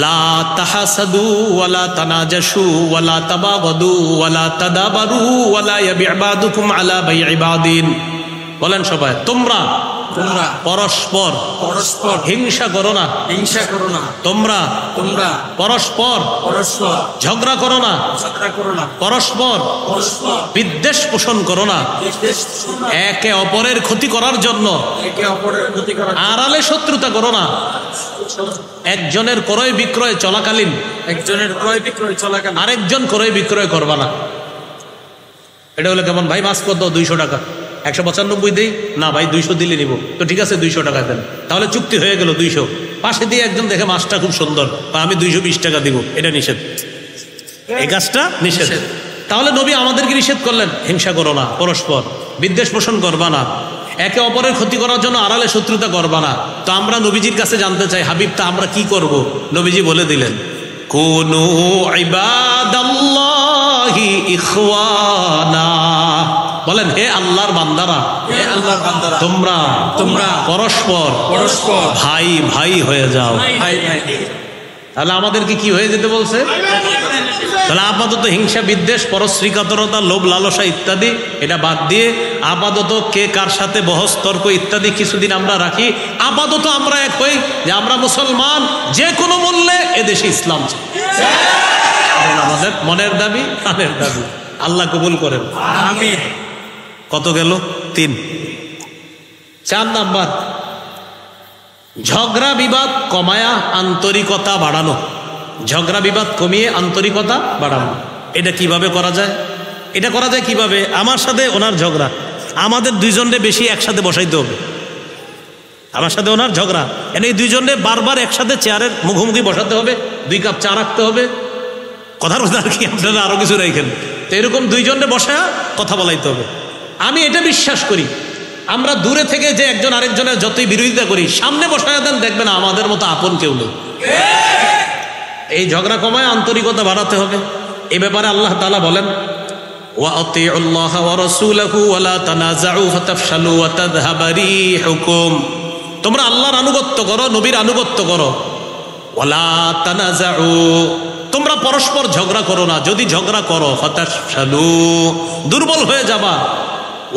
লা তাহাসাদু ওয়ালা তানাজাশু ওয়ালা তাবাগাদু ওয়ালা তাদাবারু ওয়ালা ইয়াবি'বাদুকুম আলা বাই'i বাদিন। বলেন সবাই, তোমরা পরস্পর হিংসা করো না, তোমরা পরস্পর ঝগড়া করো না, পরস্পর বিদ্বেষ পোষণ করো না, একে অপরের ক্ষতি করার জন্য আড়ালে শত্রুতা করো না। একজনের ক্রয় বিক্রয় চলাকালীন আরেকজন ক্রয় বিক্রয় করবা না। এটা হলো কেমন? ভাই মাছ কত? 200 টাকা। 195 দিই না ভাই, 200 দিলে নিব। তো ঠিক আছে 200 টাকা দেন, তাহলে চুক্তি হয়ে গেল 200। পাশে দিয়ে একজন দেখে মাছটা খুব সুন্দর, বা আমি 220 টাকা দিব, এটা নিষেধ, এই কাজটা নিষেধ। তাহলে নবী আমাদেরকে নিষেধ করলেন, হিংসা করো না, পরস্পর বিদ্বেষ পোষণ করবা না, একে অপরের ক্ষতি করার জন্য আড়ালে শত্রুতা করবা না। তো আমরা নবীজির কাছে জানতে চাই, হাবিব তা আমরা কি করব? নবীজি বলে দিলেন, কুনু ইবাদাল্লাহি ইখওয়ানা। বলেন, হে আল্লাহর বান্দারা, তোমরা পরস্পর ভাই ভাই হয়ে যাও। তাহলে আমাদেরকে কি হয়ে যেতে বলছে? তাহলে আপাতত হিংসা, বিদ্বেষ, পরশ্রীকাতরতা, লোভ, লালসা ইত্যাদি এটা বাদ দিয়ে আপাতত কে কার সাথে বহস, তর্ক ইত্যাদি কিছুদিন আমরা রাখি। আপাতত আমরা এক হই যে আমরা মুসলমান, যে কোনো মূল্যে এদেশে ইসলাম চাই। আমাদের মনের দাবি, প্রাণের দাবি। আল্লাহ কবুল করেন, আমিন। কত গেল? 3। 4 নাম্বার, ঝগড়া বিবাদ কমায়া আন্তরিকতা বাড়ানো। ঝগড়া বিবাদ কমিয়ে আন্তরিকতা বাড়ানো, এটা কিভাবে করা যায়? এটা করা যায় কিভাবে? আমার সাথে ওনার ঝগড়া, আমাদের দুইজনরে বেশি একসাথে বসাইতে হবে। আমার সাথে ওনার ঝগড়া, এই দুইজনে বারবার একসাথে চেয়ারের মুখোমুখি বসাতে হবে, 2 কাপ চা রাখতে হবে। কথার কথা আর কি, আপনারা আরো কিছু রাখেন তো, এরকম দুইজনে বসায়া কথা বলাইতে হবে। আমি এটা বিশ্বাস করি, আমরা দূরে থেকে যে একজন আরেকজনের যতই বিরোধিতা করি, সামনে বসায়া দেন, দেখবেন আমাদের মতো আপন কেউ নেই। এই ঝগড়া কমায় আন্তরিকতা বাড়াতে হবে। এই ব্যাপারে আল্লাহ তাআলা বলেন, ওয়াতিউল্লাহ ওয়া রাসূলাহু ওয়া লা তানাযাউ ফাতাফশালু ওয়া তাযহাবা রিহুকুম। তোমরা আল্লাহর আনুগত্য করো, নবীর আনুগত্য করো। ওয়া লা তানাযাউ, তোমরা পরস্পর ঝগড়া করো না। যদি ঝগড়া করো ফাতাফশালু, দুর্বল হয়ে যাবা।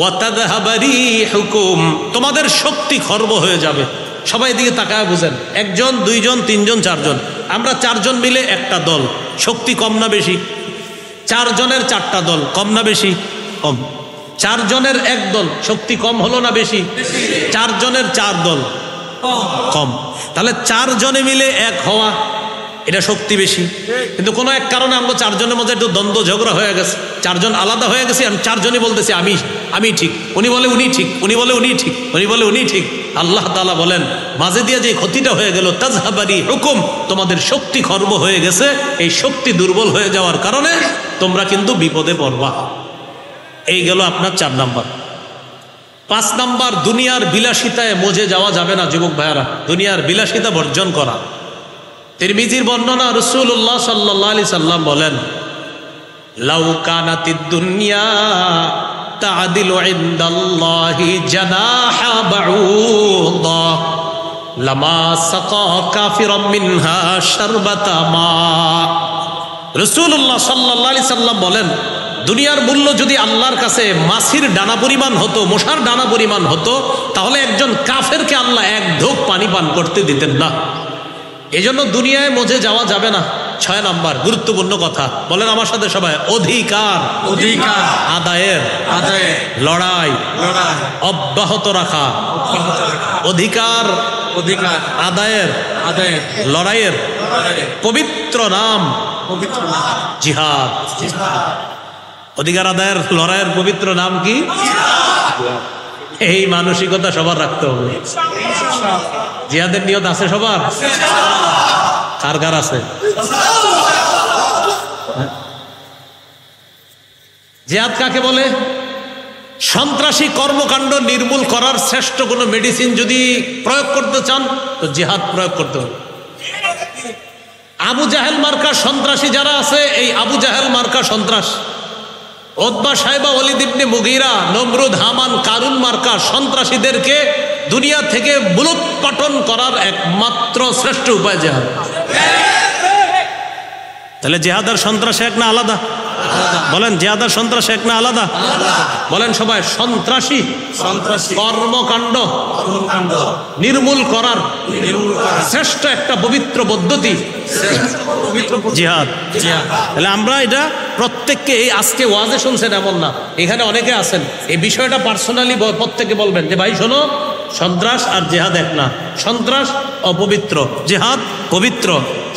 ওয়া তাযহাবা রিহুকুম, তোমাদের শক্তি খর্ব হয়ে যাবে। সবাই দিকে তাকায় বুঝেন, 1 জন 2 জন 3 জন 4 জন, আমরা 4 জন মিলে একটা দল, শক্তি কম না বেশি? 4 জনের 4টা দল, কম না বেশি? কম। 4 জনের 1 দল, শক্তি কম হলো না বেশি? 4 জনের 4 দল, কম। তাহলে 4 জনে মিলে 1 হওয়া, এটা শক্তি বেশি। কিন্তু কোনো এক কারণে আমরা 4 জনের মধ্যে একটু দ্বন্দ্ব ঝগড়া হয়ে গেছে, 4 জন আলাদা হয়ে গেছে, আমি 4 জনই বলতেছি আমি ঠিক, উনি বলে উনি ঠিক, উনি বলে উনি ঠিক, উনি বলে উনি ঠিক। আল্লাহ তাআলা বলেন, মাঝে দিয়ে যে ক্ষতিটা হয়ে গেল, তাযহাবারি হুকুম, তোমাদের শক্তি খর্ব হয়ে গেছে। এই শক্তি দুর্বল হয়ে যাওয়ার কারণে তোমরা কিন্তু বিপদে পড়বা। এই গেল আপনার 4 নাম্বার। 5 নাম্বার, দুনিয়ার বিলাসিতায় মজে যাওয়া যাবে না। যুবক ভাইয়ারা, দুনিয়ার বিলাসিতা বর্জন করা। তিরমিজির বর্ণনা, রাসূলুল্লাহ সাল্লাল্লাহু আলাইহি সাল্লাম বলেন, লাউ কানাতিদ দুনিয়া তা'দিলু ইনদাল্লাহি জানাহা বাউদা লামা সাকা কাফিরাম মিনহা শারবাতা মা। রাসূলুল্লাহ সাল্লাল্লাহু আলাইহি সাল্লাম বলেন, দুনিয়ার মূল্য যদি আল্লাহর কাছে মাছির ডানা পরিমাণ হতো, মশার ডানা পরিমাণ হতো, তাহলে একজন কাফেরকে আল্লাহ 1 ঢোক পানি পান করতে দিতেন না। এজন্য দুনিয়ায় মজে যাওয়া যাবে না। 6 নাম্বার, গুরুত্বপূর্ণ কথা, বলেন আমার সাথে সবাই, অধিকার আদায়ের লড়াই অব্যাহত রাখা। অধিকার আদায়ের লড়াইয়ের পবিত্র নাম জিহাদ। অধিকার আদায়ের লড়াইয়ের পবিত্র নাম কি? এই মানসিকতা সবার রাখতে হবে। জিহাদের নিয়ত আছে সবার? কার কার আছে? জিহাদ কাকে বলে? সন্ত্রাসী কর্মকাণ্ড নির্মূল করার শ্রেষ্ঠ কোনো মেডিসিন যদি প্রয়োগ করতে চান তো জিহাদ প্রয়োগ করতে হবে। আবু জাহেল মার্কা সন্ত্রাসী যারা আছে, এই আবু জাহেল মার্কা সন্ত্রাস, উতবা সাইবা ওয়ালিদ ইবনে মুগীরা, নমরুদ হামান কারুন মার্কা সন্ত্রাসীদেরকে দুনিয়া থেকে মূলোৎপাটন করার একমাত্র শ্রেষ্ঠ উপায় জিহাদ। তাহলে জিহাদ আর সন্ত্রাস এক না আলাদা? বলেন, জিহাদ আর সন্ত্রাস এক না আলাদা? বলেন সবাই, সন্ত্রাসী কর্মকাণ্ড নির্মূল করার শ্রেষ্ঠ একটা পবিত্র পদ্ধতি জিহাদ। তাহলে আমরা এটা প্রত্যেককে, এই আজকে ওয়াজে শুনছেন এমন না, এখানে অনেকে আছেন, এই বিষয়টা পার্সোনালি প্রত্যেকে বলবেন যে ভাই শোনো, সন্ত্রাস আর জিহাদ এক না। সন্ত্রাস অপবিত্র, জিহাদ পবিত্র।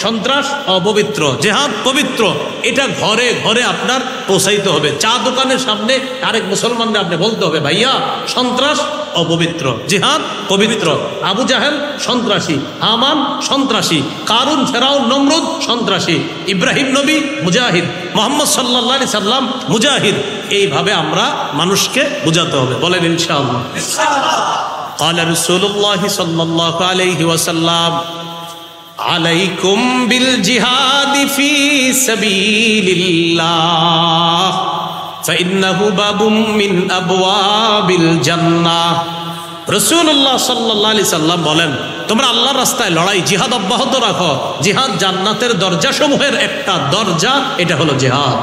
সন্ত্রাস অপবিত্র, জিহাদ পবিত্র। এটা ঘরে ঘরে আপনার পৌঁছাইতে হবে। চা দোকানের সামনে আরেক মুসলমানদের আপনি বলতে হবে, ভাইয়া সন্ত্রাস অপবিত্র, জিহাদ পবিত্র। আবু জাহেল সন্ত্রাসী, হামান সন্ত্রাসী, কারুন ফেরাউন নমরুদ সন্ত্রাসী, ইব্রাহিম নবী মুজাহিদ, মুহাম্মদ সাল্লাল্লাহু আলাইহি সাল্লাম মুজাহিদ। এইভাবে আমরা মানুষকে বুঝাতে হবে। বলেন ইনশাআল্লাহ। قال رسول الله صلى الله عليه وسلم عليكم بالجهاد في سبيل الله فإنه باب من أبواب الجنة। রাসূলুল্লাহ সাল্লাল্লাহু আলাইহি সাল্লাম বলেন, তোমরা আল্লাহর রাস্তায় লড়াই, জিহাদ অব্যাহত রাখো। জিহাদ জান্নাতের দরজাসমূহের একটা দরজা, এটা হলো জিহাদ।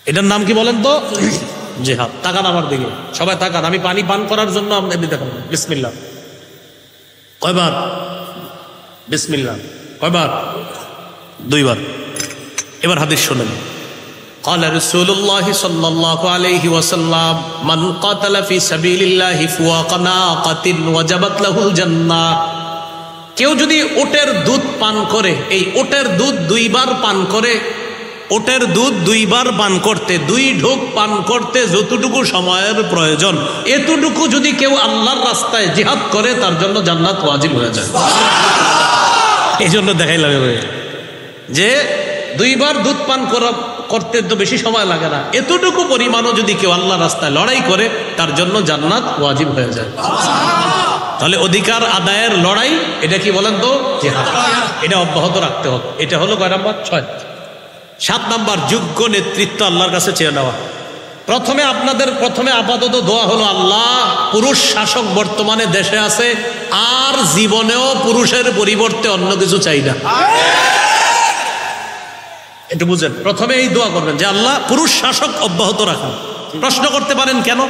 এটার নাম কি বলেন তো? জিহাদ। তাকান আমার দিকে, সবাই তাকান, আমি পানি পান করার জন্য আপনি দেখান। বিসমিল্লাহ কয়বার? বিসমিল্লাহ কয়বার? 2 বার। এবার হাদিস শোনেন। قال رسول الله صلى الله عليه وسلم من قاتل في سبيل الله فوق ناقة وجبت له الجنة কেউ যদি ওটের দুধ পান করে, এই ওটের দুধ দুইবার পান করে, ওটের দুধ দুইবার পান করতে, 2 ঢোক পান করতে যতটুকু সময়ের প্রয়োজন, এতটুকু যদি কেউ আল্লাহর রাস্তায় জিহাদ করে তার জন্য জান্নাত ওয়াজিব হয়ে যায়। এই জন্য দেখাইলাম যে 2 বার দুধ পান করতে তো বেশি সময় লাগে না, এতটুকু পরিমাণও যদি কেউ আল্লাহর রাস্তায় লড়াই করে তার জন্য জান্নাত ওয়াজিব হয়ে যায়। তাহলে অধিকার আদায়ের লড়াই, এটা কি বলেন তো? জিহাদ। এটা অব্যাহত রাখতে হবে। এটা হলো কয় নাম্বার? 6। 7 নাম্বার, যোগ্য নেতৃত্ব আল্লাহর কাছে চেয়ে নেওয়া। প্রথমে আপাতত দোয়া হলো, আল্লাহ পুরুষ শাসক বর্তমানে দেশে আছে, আর জীবনেও পুরুষের পরিবর্তে অন্য কিছু চাই না। একটু বুঝেন, প্রথমে এই দোয়া করবেন যে আল্লাহ পুরুষ শাসক অব্যাহত রাখুন। প্রশ্ন করতে পারেন কেন?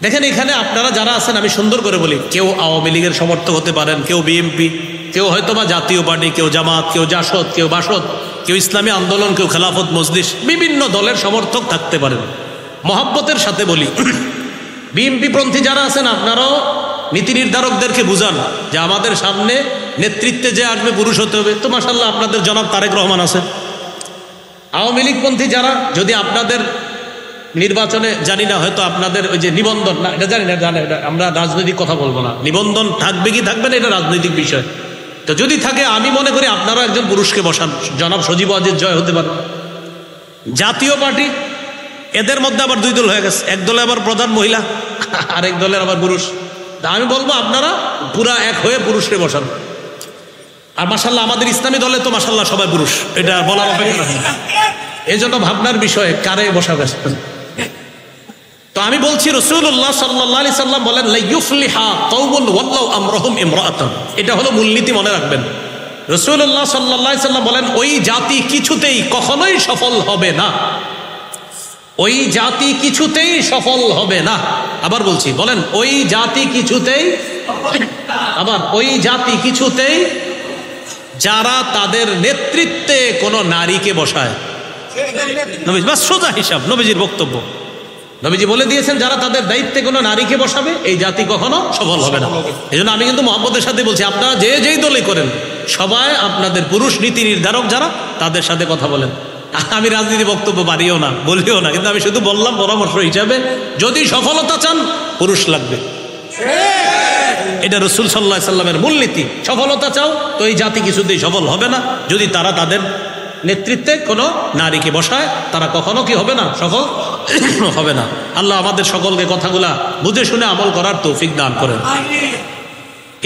দেখেন এখানে আপনারা যারা আছেন, আমি সুন্দর করে বলি, কেউ আওয়ামী লীগের সমর্থক হতে পারেন, কেউ বিএনপি, কেউ হয়তোবা জাতীয় পার্টি, কেউ জামাত, কেউ জাসদ, কেউ বাসদ, কেউ ইসলামী আন্দোলন, কেউ খেলাফত মজলিস, বিভিন্ন দলের সমর্থক থাকতে পারেন। মহব্বতের সাথে বলি, বিএনপি পন্থী যারা আছেন আপনারাও নীতি নির্ধারকদেরকে বুঝান যে আমাদের সামনে নেতৃত্বে যে আসবে পুরুষ হতে হবে। তো মাশাআল্লাহ আপনাদের জনাব তারেক রহমান আছেন। আওয়ামী লীগ পন্থী যারা, যদি আপনাদের নির্বাচনে, জানি না হয়তো আপনাদের ওই যে নিবন্ধন, না এটা জানি না, আমরা রাজনৈতিক কথা বলবো না, নিবন্ধন থাকবে কি থাকবে না এটা রাজনৈতিক বিষয়। তো যদি থাকে, আমি মনে করি আপনারা একজন পুরুষকে বসান, জনাব সজীব ওয়াজেদ জয় হতে পারে। জাতীয় পার্টি, এদের মধ্যে আবার 2 দল হয়ে গেছে, এক দলে আবার প্রধান মহিলা, আরেক দলের আবার পুরুষ। তা আমি বলবো আপনারা পুরা এক হয়ে পুরুষকে বসান। আর মাশাআল্লাহ আমাদের ইসলামী দলে তো মাশাআল্লাহ সবাই পুরুষ, এটা বলার অপেক্ষা রাখেন। এই জন্য ভাবনার বিষয়ে কারে বসাবে। তো আমি বলছি, রাসূলুল্লাহ সাল্লাল্লাহু আলাইহি সাল্লাম বলেন, লা ইউফলিহা কওমুন ওয়াল্লাহু আমরহুম ইমরাআতান। এটা হলো মূলনীতি, মনে রাখবেন। রাসূলুল্লাহ সাল্লাল্লাহু আলাইহি সাল্লাম বলেন, ওই জাতি কিছুতেই কখনোই সফল হবে না, ওই জাতি কিছুতেই সফল হবে না। আবার বলছি, বলেন, ওই জাতি কিছুতেই, আবার ওই জাতি কিছুতেই, যারা তাদের নেতৃত্বে কোনো নারীকে বসায়। নবীজি বাস সোজা হিসাব, নবীজির বক্তব্য। নবীজি বলে দিয়েছেন, যারা তাদের দায়িত্বে কোনো নারীকে বসাবে এই জাতি কখনো সফল হবে না। এই জন্য আমি কিন্তু মহব্বতের সাথে বলছি, আপনারা যেই দলই করেন, সবাই আপনাদের পুরুষ নীতি নির্ধারক যারা, তাদের সাথে কথা বলেন। আমি রাজনীতি বক্তব্য পারিও না, বলিও না, কিন্তু আমি শুধু বললাম পরামর্শ হিসাবে, যদি সফলতা চান পুরুষ লাগবে। এটা রাসূল সাল্লাল্লাহু আলাইহি সাল্লামের মূলনীতি। সফলতা চাও তো এই জাতি কিছুতেই সফল হবে না যদি তারা তাদের নেতৃত্বে কোনো নারীকে বসায়, তারা কখনো কি হবে না, সফল হবে না। আল্লাহ আমাদের সকলকে কথাগুলা বুঝে শুনে আমল করার তৌফিক দান করেন।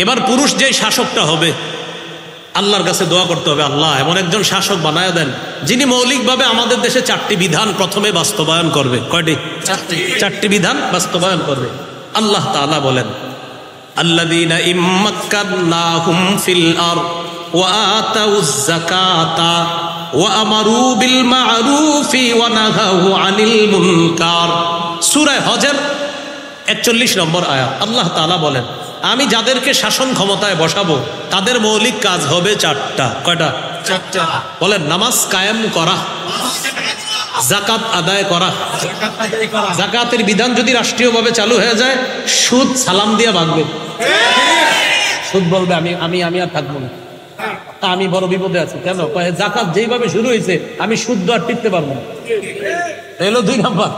এবার পুরুষ যে শাসকটা হবে, আল্লাহর কাছে দোয়া করতে হবে, আল্লাহ এমন একজন শাসক বানায় দেন যিনি মৌলিকভাবে আমাদের দেশে 4টি বিধান প্রথমে বাস্তবায়ন করবে। কয়টি? 4টি বিধান বাস্তবায়ন করবে। আল্লাহ তাআলা বলেন, আল্লাযীনা ইম্মাক্কান্নাহুম ফিল আরদ ওয়া আতাউয যাকাতা ওয়া আমারু বিল মা'রুফি ওয়া নাহাউ আনিল মুনকার। সূরা হজের 41 নম্বর আয়াত। আল্লাহ তাআলা বলেন, আমি যাদেরকে শাসন ক্ষমতায় বসাবো তাদের মৌলিক কাজ হবে 4টা। কয়টা? 4টা। বলেন, নামাজ কায়েম করা, যাকাত আদায় করা। যাকাতের বিধান যদি রাষ্ট্রীয়ভাবে চালু হয়ে যায়, সুদ সালাম দিয়ে ভাগবে। সুদ বলবে আমি আর থাকবো না, আমি বড় বিপদে আছি। কেন? যাকাত যেইভাবে শুরু হয়েছে আমি সুদ আর টিকতে পারবো না। এলো 2 নাম্বার।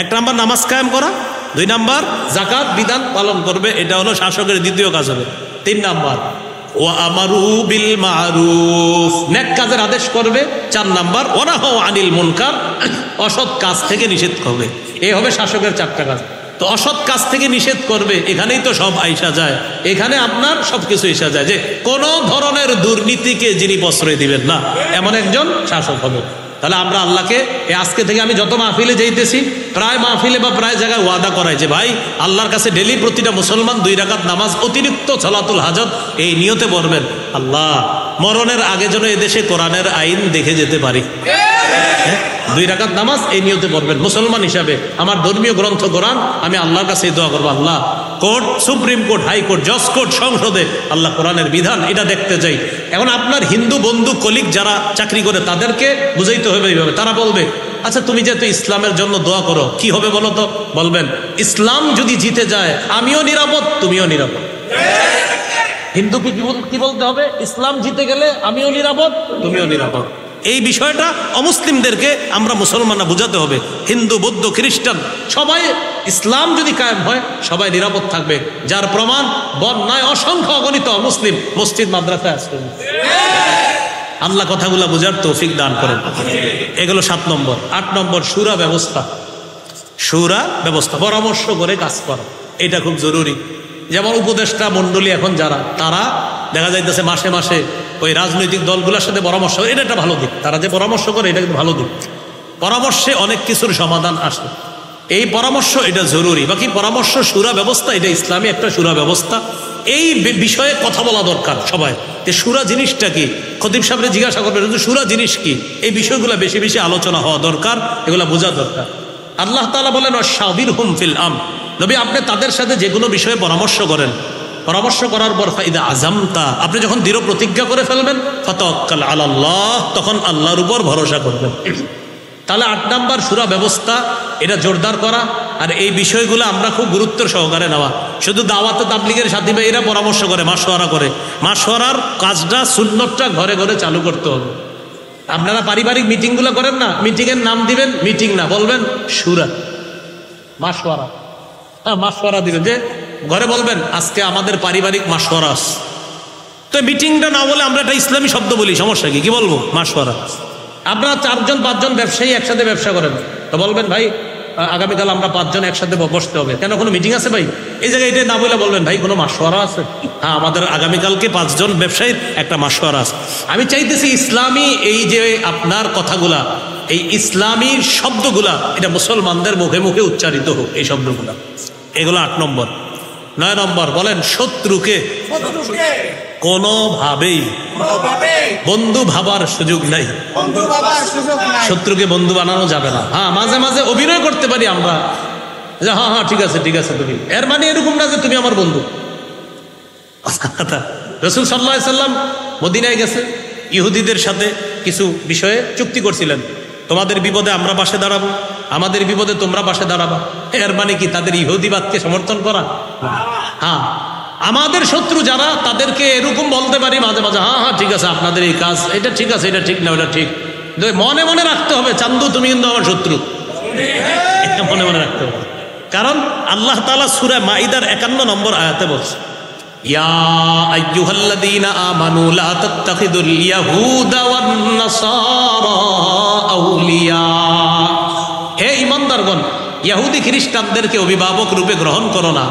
1 নাম্বার নামাজ কায়েম করা, 2 নাম্বার যাকাত বিধান পালন করবে, এটা হলো শাসকের দ্বিতীয় কাজ হবে। 3 নাম্বার ওয়া আমারু বিল মা'রুফ, নেক কাজের আদেশ করবে। 4 নাম্বার ওয়া নাহাউ আনিল মুনকার, অসৎ কাজ থেকে নিষেধ করবে। এই হবে শাসকের 4টা কাজ। তো অসৎ কাজ থেকে নিষেধ করবে, এখানেই তো সব আইসা যায়। এখানে আপনার সবকিছু এসা যায় যে কোন ধরনের দুর্নীতিকে যিনি প্রশ্রয় দিবেন না, এমন একজন শাসক হবে। তাহলে আমরা আল্লাহকে আজকে থেকে, আমি যত মাহফিলে যাইতেছি, প্রায় মাহফিলে বা প্রায় জায়গায় ওয়াদা করাই যে ভাই আল্লাহর কাছে ডেলি প্রতিটা মুসলমান 2 রাকাত নামাজ অতিরিক্ত সালাতুল হাজত এই নিয়তে পড়বেন, আল্লাহ মরণের আগে যেন এদেশে কোরআনের আইন দেখে যেতে পারি। 2 রাকাত নামাজ এই নিয়তে পড়বেন মুসলমান হিসাবে। আমার ধর্মীয় গ্রন্থ কোরআন, আমি আল্লাহর কাছে দোয়া করবো, আল্লাহ কোর্ট, সুপ্রিম কোর্ট, হাইকোর্ট, জজ কোর্ট, সংসদে আল্লাহ কোরআনের বিধান এটা দেখতে চাই। এখন আপনার হিন্দু বন্ধু কলিগ যারা চাকরি করে তাদেরকে বুঝাইতে হবে এইভাবে। তারা বলবে, আচ্ছা তুমি যেহেতু ইসলামের জন্য দোয়া করো, কি হবে বলো তো? বলবেন, ইসলাম যদি জিতে যায় আমিও নিরাপদ, তুমিও নিরাপদ। হিন্দুকে কি বলতে হবে? ইসলাম জিতে গেলে আমিও নিরাপদ, তুমিও নিরাপদ। এই বিষয়টা অমুসলিমদেরকে আমরা মুসলমানরা বোঝাতে হবে। হিন্দু, বৌদ্ধ, খ্রিস্টান সবাই, ইসলাম যদি কায়েম হয় সবাই নিরাপদ থাকবে। যার প্রমাণ বন্যায় অসংখ্য অগণিত মুসলিম মসজিদ মাদ্রাসায় আসবে। আল্লাহ কথাগুলো বোঝার তৌফিক দান করেন। এগুলো 7 নম্বর। 8 নম্বর শুরা ব্যবস্থা। শুরা ব্যবস্থা, পরামর্শ করে কাজ করা, এটা খুব জরুরি। যেমন উপদেষ্টা মণ্ডলী এখন যারা, তারা দেখা যাইতেছে মাসে মাসে ওই রাজনৈতিক দলগুলোর সাথে পরামর্শ করে, এটা একটা ভালো দিক। তারা যে পরামর্শ করে এটা কিন্তু ভালো দিক। পরামর্শে অনেক কিছুর সমাধান আসে, এই পরামর্শ এটা জরুরি। বাকি পরামর্শ শুরা ব্যবস্থা, এটা ইসলামী একটা শুরা ব্যবস্থা। এই বিষয়ে কথা বলা দরকার সবাই, যে শুরা জিনিসটা কি। খতিব সাহেবরে জিজ্ঞাসা করবেন শুরা জিনিস কি, এই বিষয়গুলো বেশি বেশি আলোচনা হওয়া দরকার, এগুলো বোঝা দরকার। আল্লাহ তাআলা বলেন ওয়াশাবিরহুম ফিল আমর, নবী আপনি তাদের সাথে যে কোনো বিষয়ে পরামর্শ করেন, পরামর্শ করার পর ফাইদা আযামতা, আপনি যখন দৃঢ় প্রতিজ্ঞা করে ফেলবেন, ফাতাওয়াক্কাল আলাল্লাহ, তখন আল্লাহর উপর ভরসা করবেন। তাহলে 8 নাম্বার শুরা ব্যবস্থা, এটা জোরদার করা। আর এই বিষয়গুলো আমরা খুব গুরুত্ব সহকারে নেওয়া। শুধু দাওয়াতে তাবলীগের সাথী ভাইরা পরামর্শ করে, মাশওয়ারা করে, মাশওয়ারার কাজটা, সুন্নতটা ঘরে ঘরে চালু করতে হবে। আপনারা পারিবারিক মিটিংগুলো করেন না, মিটিংয়ের নাম দিবেন মিটিং না, বলবেন শুরা, মাশওয়ারা। হ্যাঁ, মাশওয়ারা দিবেন, যে ঘরে বলবেন আজকে আমাদের পারিবারিক মাশওয়ারা। তো মিটিংটা না বলে আমরা একটা ইসলামী শব্দ বলি, সমস্যা কি? কি বলবো? মাশওয়ারা। আপনারা 4জন 5জন ব্যবসায়ী একসাথে ব্যবসা করেন, তো বলবেন ভাই আগামীকাল আমরা 5 জন একসাথে বসতে হবে। কেন, কোনো মিটিং আছে ভাই? এই জায়গায় এটা না বলে বলবেন ভাই কোনো মাশওয়ারা আছে? হ্যাঁ, আমাদের আগামীকালকে 5 জন ব্যবসায়ীর একটা মাশওয়ারা আছে। আমি চাইতেছি ইসলামী এই যে আপনার কথাগুলা, এই ইসলামী শব্দগুলা, এটা মুসলমানদের মুখে মুখে উচ্চারিত হোক, এই শব্দগুলা। এগুলো 8 নম্বর। 9 নম্বর বলেন, শত্রুকে কোনোভাবেই বন্ধু ভাবার সুযোগ নাই। শত্রুকে বন্ধু বানানো যাবে না। হ্যাঁ, মাঝে মাঝে অভিনয় করতে পারি আমরা, যে হ্যাঁ হ্যাঁ ঠিক আছে ঠিক আছে, তুমি, এর মানে এরকম না যে তুমি আমার বন্ধু। রাসূল সাল্লাল্লাহু আলাইহি সাল্লাম মদিনায় গেছে, ইহুদিদের সাথে কিছু বিষয়ে চুক্তি করছিলেন, তোমাদের বিপদে আমরা পাশে দাঁড়াবো, আমাদের বিপদে তোমরা পাশে দাঁড়াবা। এর মানে কি তাদের ইহুদিবাদকে সমর্থন করা? হ্যাঁ, আমাদের শত্রু যারা, তাদেরকে এরকম বলতে পারি মাঝে মাঝে, হ্যাঁ হ্যাঁ ঠিক আছে আপনাদের এই কাজ, এটা ঠিক আছে, এটা ঠিক না, ওটা ঠিক। মনে মনে রাখতে হবে, চান্দু তুমি কিন্তু আমার শত্রু, এটা মনে মনে রাখতে হবে। কারণ আল্লাহ তাআলা সূরা মাইদার 51 নম্বর আয়াতে বলছে, ইয়া আইয়ুহাল্লাযীনা আমানু লা তাত্তাখিযুল ইয়াহুদা ওয়ান নাসারা আউলিয়া, হে ঈমানদারগণ, ইহুদি খ্রিস্টানদেরকে অভিভাবক রূপে গ্রহণ করো না,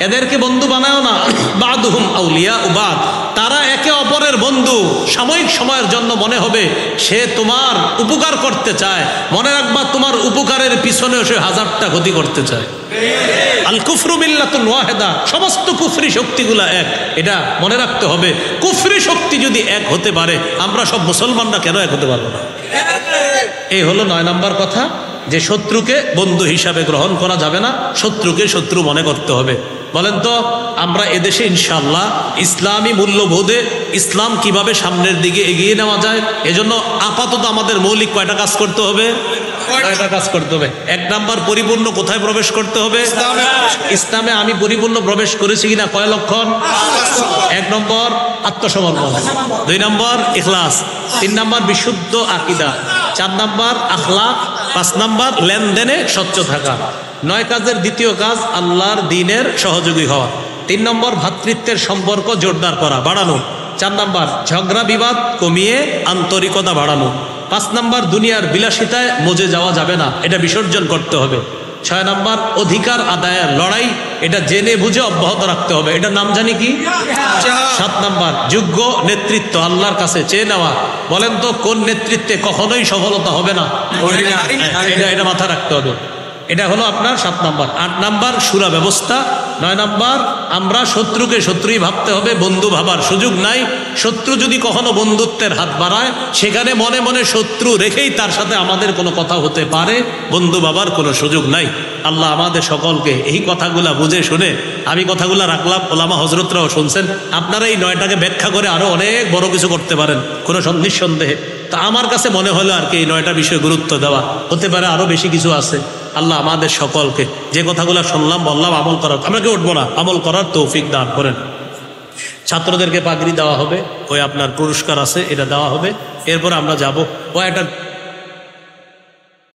এদেরকে বন্ধু বানাও না। বাদুহুম আউলিয়া বাদ, তারা একে অপরের বন্ধু। সাময়িক সময়ের জন্য মনে হবে সে তোমার উপকার করতে চায়, মনে রাখবা তোমার উপকারের পিছনে সে 1000টা ক্ষতি করতে চায়। আল কুফরু মিল্লাতুন ওয়াহিদা, সমস্ত কুফরি শক্তিগুলা এক, এটা মনে রাখতে হবে। কুফরি শক্তি যদি এক হতে পারে, আমরা সব মুসলমানরা কেন এক হতে পারবো না? এই হলো 9 নম্বর কথা, যে শত্রুকে বন্ধু হিসাবে গ্রহণ করা যাবে না, শত্রুকে শত্রু মনে করতে হবে। বলেন তো, আমরা এদেশে ইনশাআল্লাহ ইসলামী মূল্যবোধে ইসলাম কিভাবে সামনের দিকে এগিয়ে নেওয়া যায়, এজন্য আপাতত আমাদের মৌলিক কয়টা কাজ করতে হবে? 9টা কাজ করতে হবে। 1 নাম্বার, পরিপূর্ণ কোথায় প্রবেশ করতে হবে? ইসলামে আমি পরিপূর্ণ প্রবেশ করেছি কিনা, কয় লক্ষণ? 1 নম্বর আত্মসমর্পণ, 2 নম্বর ইখলাস, 3 নম্বর বিশুদ্ধ আকীদা, 4 নম্বর আখলাক, 5 নম্বর লেনদেনে স্বচ্ছ থাকা। 9 কাজের দ্বিতীয় কাজ আল্লাহর দ্বীনের সহযোগী হওয়া। 3 নম্বর ভ্রাতৃত্বের সম্পর্ক জোরদার করা, বাড়ানো। 4 নম্বর ঝগড়া বিবাদ কমিয়ে আন্তরিকতা বাড়ানো। 5 নম্বর দুনিয়ার বিলাসিতায় মজে যাওয়া যাবে না, এটা বিসর্জন করতে হবে। 6 নম্বর অধিকার আদায়ের লড়াই, এটা জেনে বুঝে অব্যাহত রাখতে হবে, এটা নাম জানি কি? 7 নম্বর যোগ্য নেতৃত্ব আল্লাহর কাছে চেয়ে নেওয়া। বলেন তো, কোন নেতৃত্বে কখনোই সফলতা হবে না? এটা মাথা রাখতে হবে। এটা হলো আপনার 7 নাম্বার। 8 নাম্বার সুরা ব্যবস্থা। 9 নাম্বার আমরা শত্রুকে শত্রুই ভাবতে হবে, বন্ধু ভাবার সুযোগ নাই। শত্রু যদি কখনো বন্ধুত্বের হাত বাড়ায় সেখানে মনে মনে শত্রু রেখেই তার সাথে আমাদের কোনো কথা হতে পারে, বন্ধু ভাবার কোনো সুযোগ নাই। আল্লাহ আমাদের সকলকে এই কথাগুলা বুঝে শুনে, আমি কথাগুলা রাখলাম, ওলামা হজরতরাও শুনছেন, আপনারা এই 9টাকে ব্যাখ্যা করে আরো অনেক বড় কিছু করতে পারেন কোনো নিঃসন্দেহে। তা আমার কাছে মনে হলো আর কি এই 9টা বিষয়ে গুরুত্ব দেওয়া, হতে পারে আরো বেশি কিছু আছে। আল্লাহ আমাদের সকলকে যে কথাগুলো শুনলাম বললাম আমল করার, আমরা কেউ উঠবো না, আমল করার তৌফিক দান করেন। ছাত্রদেরকে পাগড়ি দেওয়া হবে, ওই আপনার পুরস্কার আছে, এটা দেওয়া হবে। এরপর আমরা যাব, ও একটা